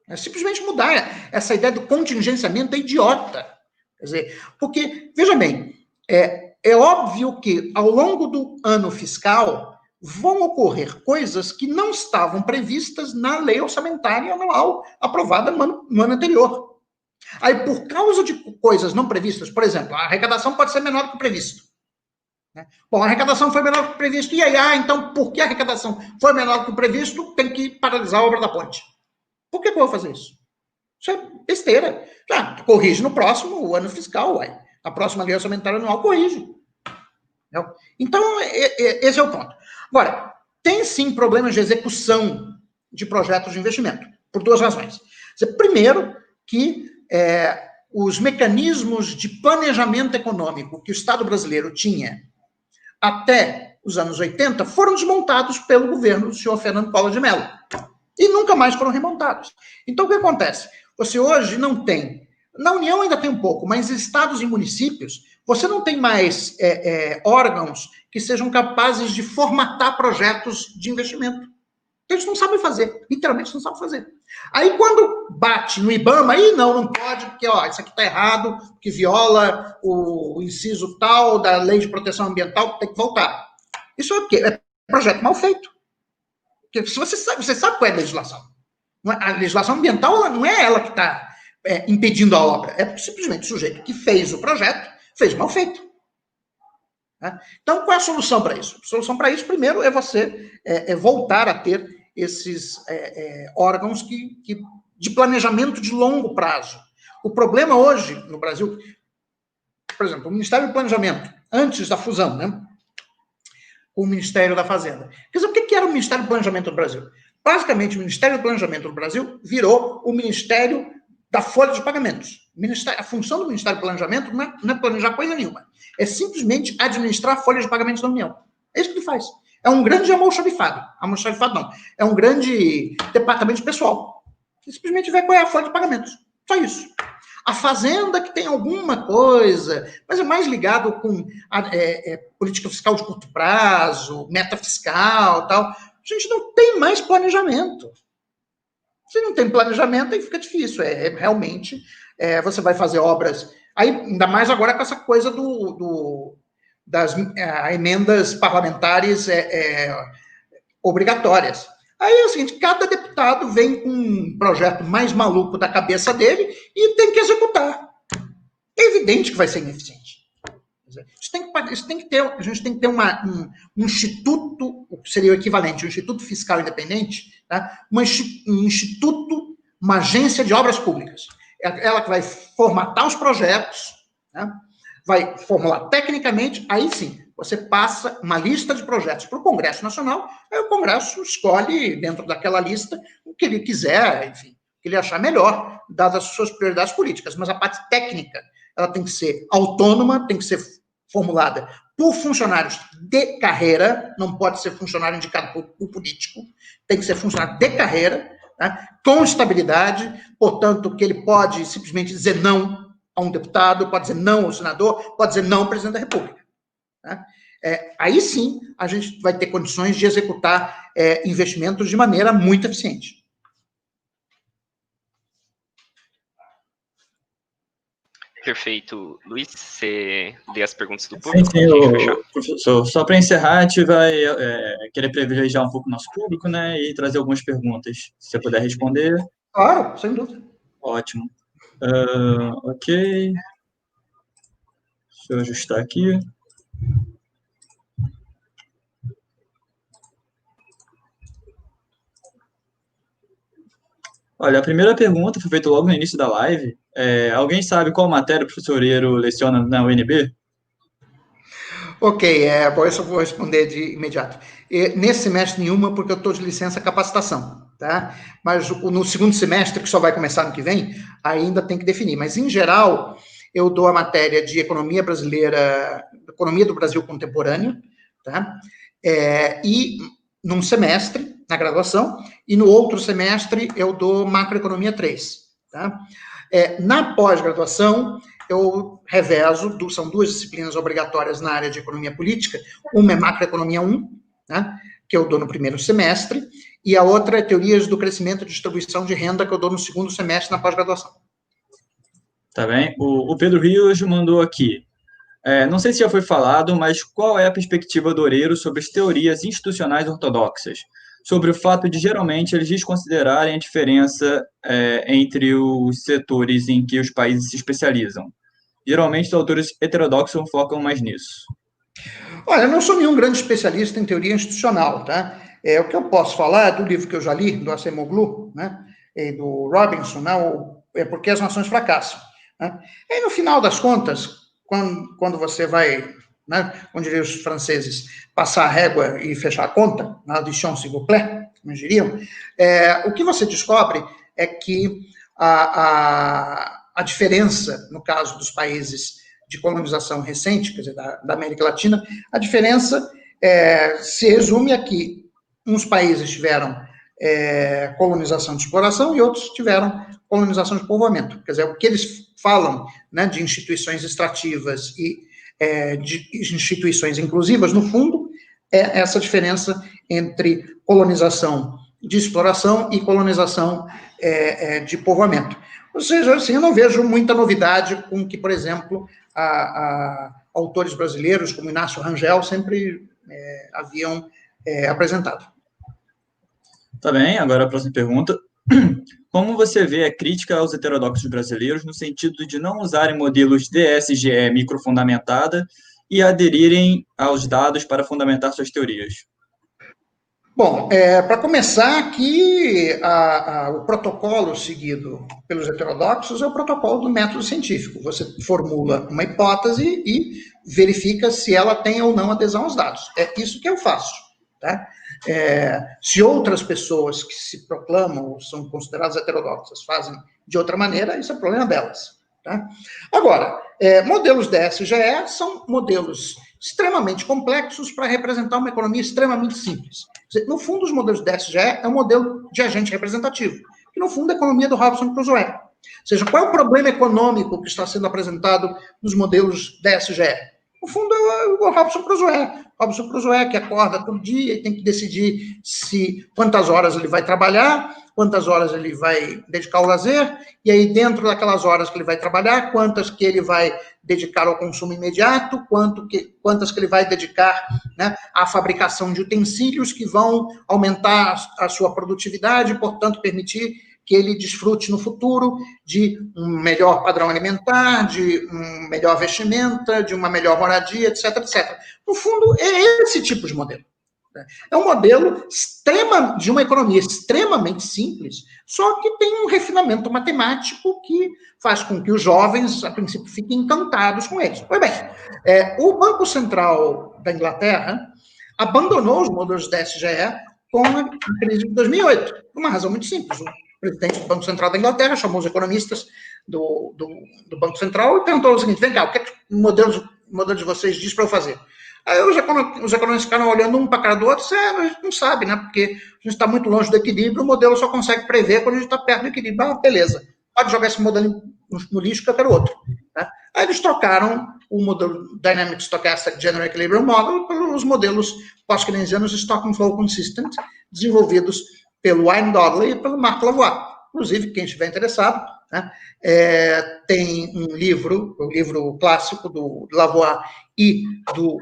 É simplesmente mudar essa ideia do contingenciamento, é idiota. Quer dizer, porque, veja bem, é óbvio que ao longo do ano fiscal vão ocorrer coisas que não estavam previstas na lei orçamentária anual aprovada no ano anterior. Aí, por causa de coisas não previstas, por exemplo, a arrecadação pode ser menor do que o previsto. Né? Bom, a arrecadação foi menor do que o previsto, e aí, então, por que a arrecadação foi menor do que o previsto, tem que paralisar a obra da ponte. Por que eu vou fazer isso? Isso é besteira. Já corrige no próximo ano fiscal, uai. A próxima lei orçamentária anual corrige. Entendeu? Então, esse é o ponto. Agora, tem sim problemas de execução de projetos de investimento, por duas razões. Primeiro, que os mecanismos de planejamento econômico que o Estado brasileiro tinha até os anos 80 foram desmontados pelo governo do senhor Fernando Collor de Mello. E nunca mais foram remontados. Então, o que acontece? Você hoje não tem, na União ainda tem um pouco, mas em estados e municípios, você não tem mais órgãos que sejam capazes de formatar projetos de investimento. Eles não sabem fazer, literalmente não sabem fazer. Aí, quando bate no IBAMA, aí não pode, porque isso aqui está errado, que viola o inciso tal da Lei de Proteção Ambiental, tem que voltar. Isso é o quê? É projeto mal feito. Porque se você sabe qual é a legislação. A legislação ambiental não é ela que está impedindo a obra, é simplesmente o sujeito que fez o projeto, fez mal feito. Né? Então, qual é a solução para isso? A solução para isso, primeiro, é você voltar a ter esses órgãos de planejamento de longo prazo. O problema hoje, no Brasil, por exemplo, o Ministério do Planejamento, antes da fusão, né, com o Ministério da Fazenda. Quer dizer, o que era o Ministério do Planejamento do Brasil? Basicamente, o Ministério do Planejamento do Brasil virou o Ministério da Folha de Pagamentos. A função do Ministério do Planejamento não é planejar coisa nenhuma. É simplesmente administrar a folha de pagamentos da União. É isso que ele faz. É um grande almoxarifado. Almoxarifado não. É um grande departamento pessoal. Ele simplesmente vê qual é a folha de pagamentos. Só isso. A Fazenda que tem alguma coisa, mas é mais ligado com política fiscal de curto prazo, meta fiscal e tal. A gente não tem mais planejamento. Se não tem planejamento, aí fica difícil. Realmente, você vai fazer obras... Aí, ainda mais agora com essa coisa das emendas parlamentares obrigatórias. Aí é o seguinte, cada deputado vem com um projeto mais maluco da cabeça dele e tem que executar. É evidente que vai ser ineficiente. A gente tem que ter um instituto, que seria o equivalente, um instituto fiscal independente, tá? Um instituto, uma agência de obras públicas. Ela que vai formatar os projetos, tá? Vai formular tecnicamente, aí sim, você passa uma lista de projetos para o Congresso Nacional, aí o Congresso escolhe, dentro daquela lista, o que ele quiser, enfim, o que ele achar melhor, dadas as suas prioridades políticas. Mas a parte técnica, ela tem que ser autônoma, tem que ser formulada por funcionários de carreira, não pode ser funcionário indicado por político, tem que ser funcionário de carreira, tá? Com estabilidade, portanto, que ele pode simplesmente dizer não a um deputado, pode dizer não ao senador, pode dizer não ao presidente da República. Tá? Aí sim a gente vai ter condições de executar investimentos de maneira muito eficiente.
Perfeito. Luiz, você lê as perguntas do público?
Sim, professor. Só para encerrar, a gente vai querer privilegiar um pouco o nosso público, né, e trazer algumas perguntas. Se você puder responder.
Claro, sem dúvida.
Ótimo. Ok. Deixa eu ajustar aqui. Olha, a primeira pergunta foi feita logo no início da live. Alguém sabe qual matéria o professor Eiro leciona na UNB?
Ok, bom, isso eu vou responder de imediato. Nesse semestre nenhuma, porque eu estou de licença capacitação, tá? Mas no segundo semestre, que só vai começar no que vem, ainda tem que definir. Mas, em geral, eu dou a matéria de economia brasileira, economia do Brasil contemporâneo, tá? E num semestre, na graduação, e no outro semestre eu dou macroeconomia 3, tá? Na pós-graduação, eu revezo, são 2 disciplinas obrigatórias na área de economia política, uma é macroeconomia 1, né, que eu dou no primeiro semestre, e a outra é teorias do crescimento e distribuição de renda, que eu dou no segundo semestre na pós-graduação.
Tá bem? O Pedro Rios mandou aqui. Não sei se já foi falado, mas qual é a perspectiva do Oreiro sobre as teorias institucionais ortodoxas? Sobre o fato de, geralmente, eles desconsiderarem a diferença entre os setores em que os países se especializam. Geralmente, os autores heterodoxos focam mais nisso.
Olha, eu não sou nenhum grande especialista em teoria institucional, tá? O que eu posso falar é do livro que eu já li, do Acemoglu, né, e do Robinson, né, Por que as Nações Fracassam. Né? E no final das contas, quando você vai, né, como diriam os franceses, passar a régua e fechar a conta, na audition s'il vous plaît, como diriam, o que você descobre é que a diferença, no caso dos países de colonização recente, quer dizer, da América Latina, a diferença se resume a que uns países tiveram colonização de exploração e outros tiveram colonização de povoamento. Quer dizer, o que eles falam, né, de instituições extrativas e de instituições inclusivas, no fundo, é essa diferença entre colonização de exploração e colonização de povoamento. Ou seja, assim, eu não vejo muita novidade com que, por exemplo, autores brasileiros como Inácio Rangel sempre haviam apresentado.
Tá bem, agora a próxima pergunta. Como você vê a crítica aos heterodoxos brasileiros no sentido de não usarem modelos DSGE microfundamentada e aderirem aos dados para fundamentar suas teorias?
Bom, para começar aqui, o protocolo seguido pelos heterodoxos é o protocolo do método científico. Você formula uma hipótese e verifica se ela tem ou não adesão aos dados. É isso que eu faço. Tá? Se outras pessoas que se proclamam ou são consideradas heterodoxas fazem de outra maneira, isso é problema delas. Tá? Agora, modelos DSGE são modelos extremamente complexos para representar uma economia extremamente simples. No fundo, os modelos DSGE é um modelo de agente representativo, que no fundo é a economia do Robinson Crusoe. Ou seja, qual é o problema econômico que está sendo apresentado nos modelos DSGE? No fundo, é o Robinson Crusoe. Robinson Crusoe que acorda todo dia e tem que decidir quantas horas ele vai trabalhar, quantas horas ele vai dedicar ao lazer, e aí dentro daquelas horas que ele vai trabalhar, quantas que ele vai dedicar ao consumo imediato, quantas que ele vai dedicar, né, à fabricação de utensílios que vão aumentar a sua produtividade, portanto, permitir que ele desfrute no futuro de um melhor padrão alimentar, de um melhor vestimenta, de uma melhor moradia, etc, etc. No fundo, é esse tipo de modelo. É um modelo de uma economia extremamente simples, só que tem um refinamento matemático que faz com que os jovens, a princípio, fiquem encantados com eles. Pois bem, o Banco Central da Inglaterra abandonou os modelos DSGE com a crise de 2008, por uma razão muito simples. O presidente do Banco Central da Inglaterra chamou os economistas do Banco Central e perguntou o seguinte: vem cá, o que o modelo de vocês diz para eu fazer? Aí os economistas ficaram olhando um para a cara do outro, a gente não sabe, né? Porque a gente está muito longe do equilíbrio, o modelo só consegue prever quando a gente está perto do equilíbrio. Ah, beleza, pode jogar esse modelo no lixo que eu quero outro. Né? Aí eles trocaram o modelo Dynamic Stochastic General Equilibrium Model pelos modelos pós-keynesianos Stock and Flow Consistent, desenvolvidos pelo Wayne Dudley e pelo Marc Lavoie. Inclusive, quem estiver interessado, né, tem um livro, o livro clássico do Lavoie e do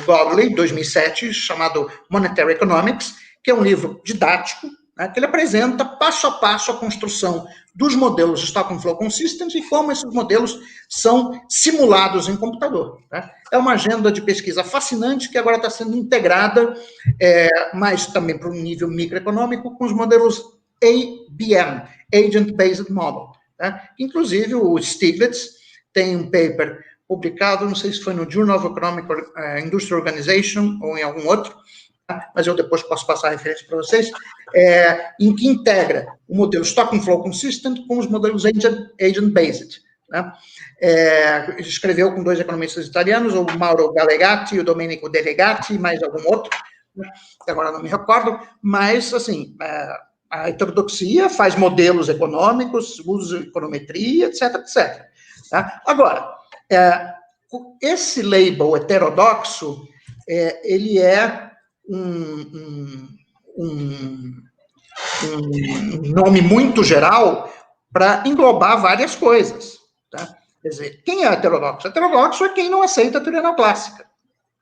Dudley, 2007, chamado Monetary Economics, que é um livro didático, né, que ele apresenta passo a passo a construção dos modelos Stock and Flow Consistent e como esses modelos são simulados em computador. Né? É uma agenda de pesquisa fascinante que agora está sendo integrada, mas também para um nível microeconômico, com os modelos ABM, Agent Based Model. Tá? Inclusive, o Stiglitz tem um paper publicado, não sei se foi no Journal of Economic Industry Organization ou em algum outro, tá? Mas eu depois posso passar a referência para vocês, em que integra o modelo Stock and Flow Consistent com os modelos Agent Based. Né? Escreveu com 2 economistas italianos, o Mauro Gallegatti e o Domenico Delegati, e mais algum outro, né? Agora não me recordo, mas, assim, a heterodoxia faz modelos econômicos, usa econometria, etc, etc. Tá? Agora, esse label heterodoxo, ele é um nome muito geral para englobar várias coisas. Tá? Quer dizer, quem é heterodoxo? Heterodoxo é quem não aceita a teoria neoclássica.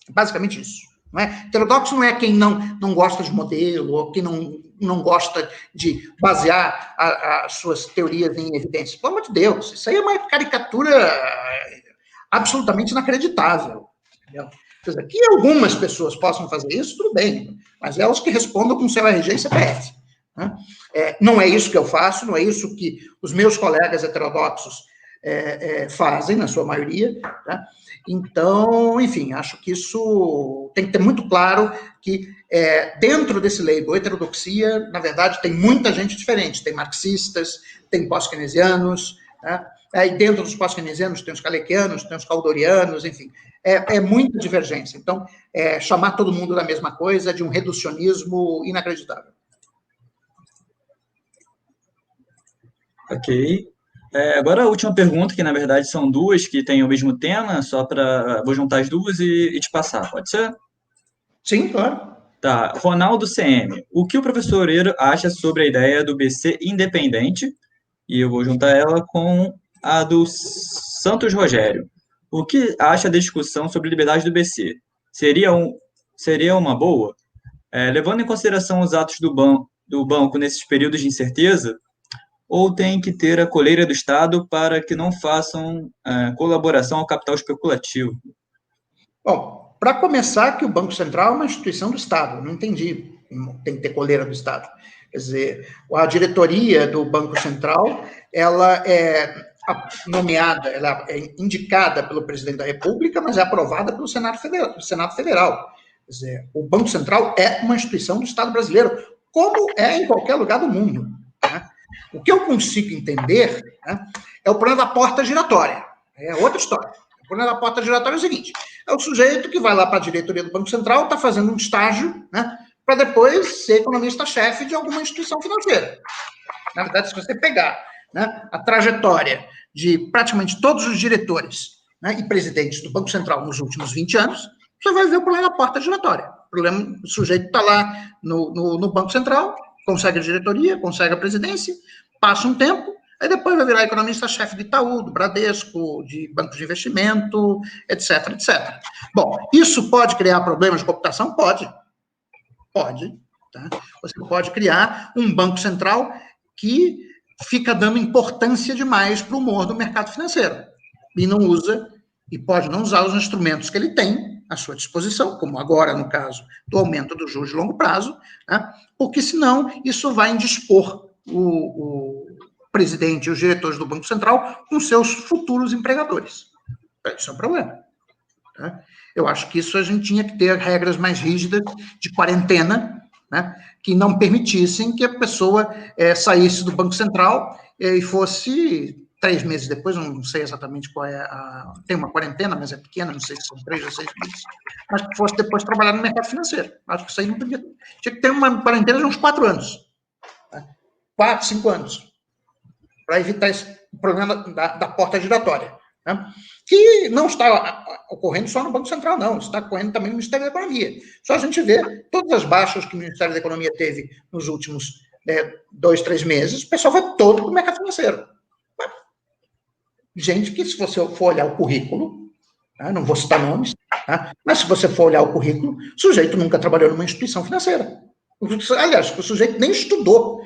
Basicamente isso. Não é? Heterodoxo não é quem não gosta de modelo, ou quem não gosta de basear as suas teorias em evidências. Pelo amor de Deus, isso aí é uma caricatura absolutamente inacreditável. Entendeu? Quer dizer, que algumas pessoas possam fazer isso, tudo bem, mas elas que respondam com seu RG e CPF. Né? Não é isso que eu faço, não é isso que os meus colegas heterodoxos fazem, na sua maioria. Tá? Então, enfim, acho que isso tem que ter muito claro que dentro desse label heterodoxia, na verdade, tem muita gente diferente. Tem marxistas, tem pós-keynesianos, tá? Aí dentro dos pós-keynesianos tem os kalekianos, tem os caldorianos, enfim, muita divergência. Então, chamar todo mundo da mesma coisa é de um reducionismo inacreditável.
Ok. Agora a última pergunta, que na verdade são 2 que têm o mesmo tema, vou juntar as 2 e te passar, pode ser?
Sim, claro.
Tá, Ronaldo CM, o que o professor Oreiro acha sobre a ideia do BC independente? E eu vou juntar ela com a do Santos Rogério. O que acha da discussão sobre liberdade do BC? Seria uma boa? Levando em consideração os atos do banco nesses períodos de incerteza, ou tem que ter a coleira do Estado para que não façam colaboração ao capital especulativo?
Bom, para começar, que o Banco Central é uma instituição do Estado, não entendi, tem que ter coleira do Estado. Quer dizer, a diretoria do Banco Central, ela é nomeada, ela é indicada pelo presidente da República, mas é aprovada pelo Senado Federal. Quer dizer, o Banco Central é uma instituição do Estado brasileiro, como é em qualquer lugar do mundo. Né? O que eu consigo entender, né, é o problema da porta giratória. É outra história. O problema da porta giratória é o seguinte: é o sujeito que vai lá para a diretoria do Banco Central, está fazendo um estágio, né, para depois ser economista-chefe de alguma instituição financeira. Na verdade, se você pegar, né, a trajetória de praticamente todos os diretores, né, e presidentes do Banco Central nos últimos 20 anos, você vai ver o problema da porta giratória. O sujeito está lá no Banco Central, consegue a diretoria, consegue a presidência, passa um tempo, aí depois vai virar economista-chefe de Itaú, do Bradesco, de bancos de investimento, etc, etc. Bom, isso pode criar problemas de cooptação? Pode. Pode. Tá? Você pode criar um banco central que fica dando importância demais para o humor do mercado financeiro e não usa, e pode não usar os instrumentos que ele tem à sua disposição, como agora, no caso do aumento dos juros de longo prazo, né? Porque senão isso vai indispor o presidente e os diretores do Banco Central com seus futuros empregadores. Isso é um problema. Tá? Eu acho que isso a gente tinha que ter regras mais rígidas de quarentena, né, que não permitissem que a pessoa saísse do Banco Central e fosse 3 meses depois, não sei exatamente qual é tem uma quarentena, mas é pequena, não sei se são 3 ou 6 meses, mas que fosse depois trabalhar no mercado financeiro. Acho que isso aí não podia. Tinha que ter uma quarentena de uns 4 anos. Tá? 4, 5 anos. Para evitar esse problema da porta giratória. Né? Que não está ocorrendo só no Banco Central, não. Está ocorrendo também no Ministério da Economia. Só a gente vê todas as baixas que o Ministério da Economia teve nos últimos 2, 3 meses, o pessoal vai todo para o mercado financeiro. Gente que, se você for olhar o currículo, tá? Não vou citar nomes, tá? Mas se você for olhar o currículo, o sujeito nunca trabalhou numa instituição financeira. Aliás, o sujeito nem estudou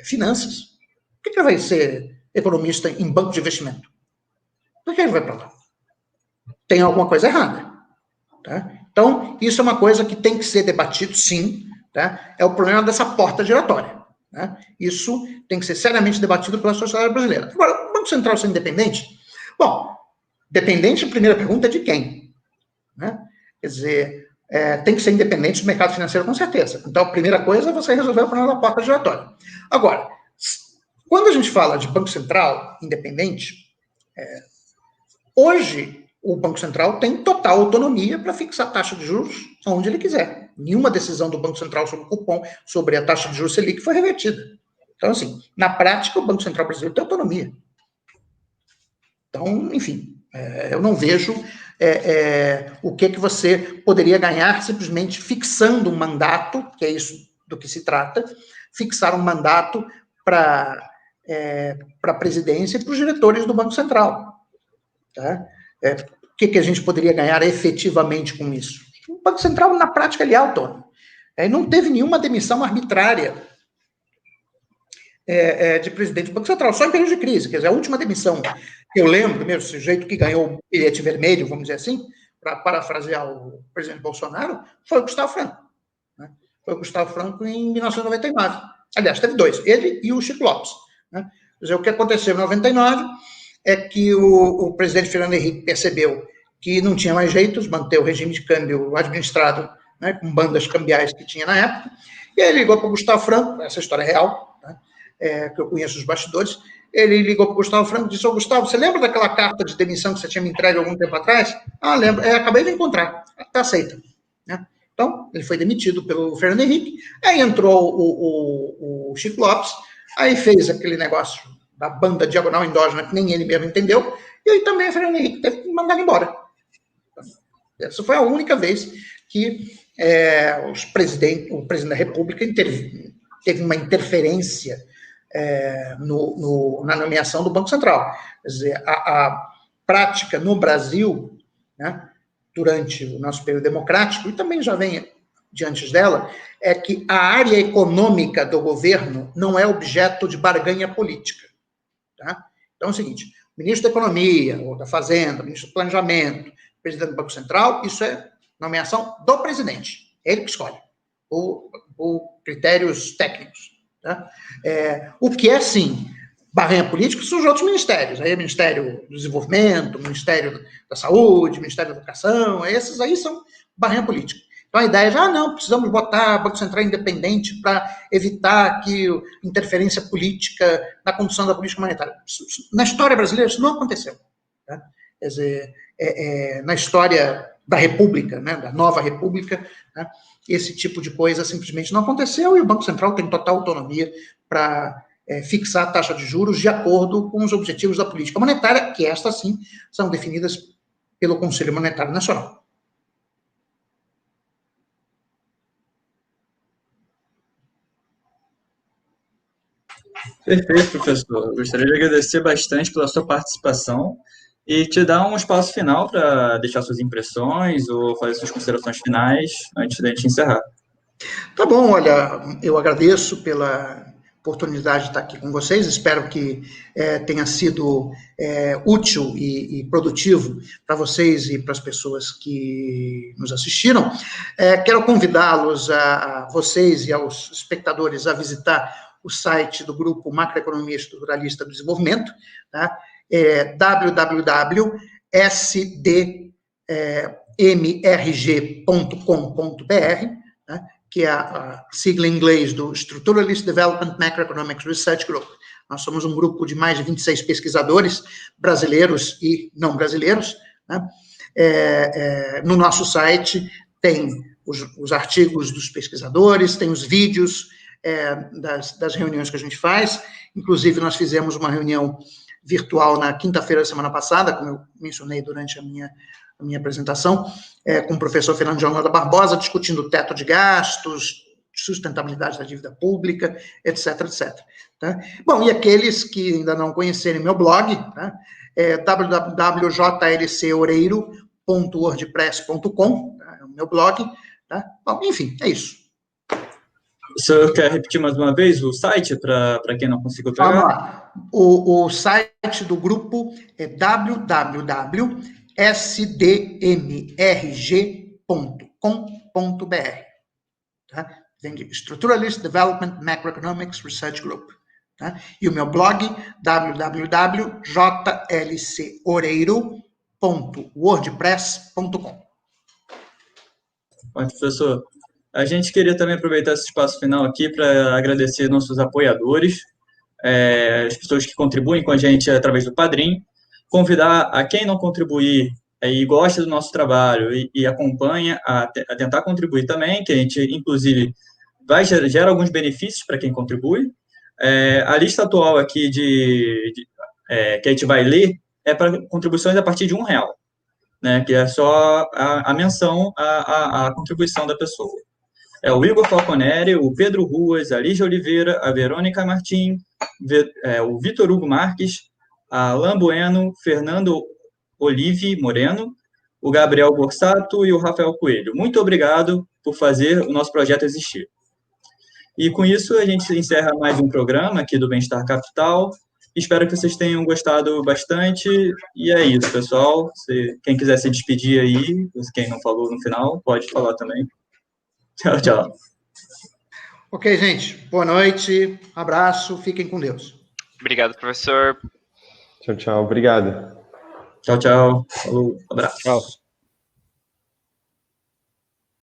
finanças. Por que ele vai ser economista em banco de investimento? Por que ele vai para lá? Tem alguma coisa errada. Tá? Então, isso é uma coisa que tem que ser debatido, sim. Tá? É o problema dessa porta giratória. né? Isso tem que ser seriamente debatido pela sociedade brasileira. Agora, o Banco Central ser independente? Bom, dependente, a primeira pergunta é de quem? Né? Quer dizer, tem que ser independente do mercado financeiro, com certeza. Então, a primeira coisa é você resolver o problema da porta giratória. Agora, quando a gente fala de Banco Central independente, hoje o Banco Central tem total autonomia para fixar a taxa de juros onde ele quiser. Nenhuma decisão do Banco Central sobre o cupom, sobre a taxa de juros Selic foi revertida. Então, assim, na prática, o Banco Central brasileiro tem autonomia. Então, enfim, eu não vejo o que você poderia ganhar simplesmente fixando um mandato, que é isso do que se trata, fixar um mandato para a presidência e para os diretores do Banco Central. Tá? O que a gente poderia ganhar efetivamente com isso? O Banco Central, na prática, ele é autônomo. Não teve nenhuma demissão arbitrária de presidente do Banco Central, só em período de crise. Quer dizer, a última demissão que eu lembro, mesmo, o sujeito que ganhou o bilhete vermelho, vamos dizer assim, para parafrasear o presidente Bolsonaro, foi o Gustavo Franco. Né? Foi o Gustavo Franco em 1999. Aliás, teve dois, ele e o Chico Lopes. Né? Quer dizer, o que aconteceu em 99 é que o presidente Fernando Henrique percebeu que não tinha mais jeito de manter o regime de câmbio administrado, né, com bandas cambiais que tinha na época, e aí ele ligou para o Gustavo Franco, essa história é real, né, que eu conheço os bastidores, ele ligou para o Gustavo Franco e disse: Gustavo, você lembra daquela carta de demissão que você tinha me entregue algum tempo atrás? Ah, lembro, acabei de encontrar, está aceita. Né? Então, ele foi demitido pelo Fernando Henrique, aí entrou o Chico Lopes, aí fez aquele negócio da banda diagonal endógena, que nem ele mesmo entendeu, e aí também o Fernando Henrique teve que mandar embora. Essa foi a única vez que o presidente da República teve uma interferência na nomeação do Banco Central. Quer dizer, a prática no Brasil, né, durante o nosso período democrático, e também já vem diante dela, é que a área econômica do governo não é objeto de barganha política. Tá? Então é o seguinte: o ministro da Economia, ou da Fazenda, o ministro do Planejamento, o presidente do Banco Central, isso é nomeação do presidente. É ele que escolhe, por critérios técnicos. Tá? O que é, sim, barganha política são os outros ministérios. Aí é o Ministério do Desenvolvimento, o Ministério da Saúde, o Ministério da Educação, esses aí são barganha política. Então a ideia é, não, precisamos botar Banco Central independente para evitar que interferência política na condução da política monetária. Na história brasileira isso não aconteceu. Tá? Quer dizer, na história da República, né, da nova República, né, esse tipo de coisa simplesmente não aconteceu, e o Banco Central tem total autonomia para fixar a taxa de juros de acordo com os objetivos da política monetária, que estas, sim, são definidas pelo Conselho Monetário Nacional.
Perfeito, professor. Eu gostaria de agradecer bastante pela sua participação e te dar um espaço final para deixar suas impressões ou fazer suas considerações finais antes da gente encerrar.
Tá bom, olha, eu agradeço pela oportunidade de estar aqui com vocês, espero que tenha sido útil e produtivo para vocês e para as pessoas que nos assistiram. Quero convidá-los, a vocês e aos espectadores, a visitar o site do Grupo Macroeconomia Estruturalista do Desenvolvimento, tá? www.sdmrg.com.br, tá? Que é a sigla em inglês do Structuralist Development Macroeconomics Research Group. Nós somos um grupo de mais de 26 pesquisadores, brasileiros e não brasileiros. Né? No nosso site tem os artigos dos pesquisadores, tem os vídeos das reuniões que a gente faz. Inclusive, nós fizemos uma reunião virtual na quinta-feira da semana passada, como eu mencionei durante a minha apresentação, com o professor Fernando de Almeida Barbosa, discutindo o teto de gastos, sustentabilidade da dívida pública, etc, etc. Tá? Bom, e aqueles que ainda não conhecerem meu blog, tá? www.jlcoreiro.wordpress.com, tá? É o meu blog. Tá? Bom, enfim, é isso.
O senhor quer repetir mais uma vez o site para quem não conseguiu pegar?
Vamos lá. O site do grupo é www.sdmrg.com.br. Tá? vem de Structuralist Development Macroeconomics Research Group. Tá? E o meu blog, www.jlcoreiro.wordpress.com.
Bom, professor, a gente queria também aproveitar esse espaço final aqui para agradecer nossos apoiadores, as pessoas que contribuem com a gente através do Padrim, convidar a quem não contribuir e gosta do nosso trabalho e acompanha a tentar contribuir também, que a gente, inclusive, gera alguns benefícios para quem contribui. A lista atual aqui que a gente vai ler é para contribuições a partir de R$1, né, que é só a menção à contribuição da pessoa. É o Igor Falconeri, o Pedro Ruas, a Lígia Oliveira, a Verônica Martim, o Vitor Hugo Marques, a Alain Bueno, Fernando Olive Moreno, o Gabriel Borsato e o Rafael Coelho. Muito obrigado por fazer o nosso projeto existir. E com isso a gente encerra mais um programa aqui do Bem-Estar Capital. Espero que vocês tenham gostado bastante. E é isso, pessoal. Quem quiser se despedir aí, quem não falou no final, pode falar também. Tchau, tchau.
Ok, gente. Boa noite. Abraço. Fiquem com Deus.
Obrigado, professor.
Tchau, tchau. Obrigado.
Tchau, tchau. Falou. Abraço.
Tchau.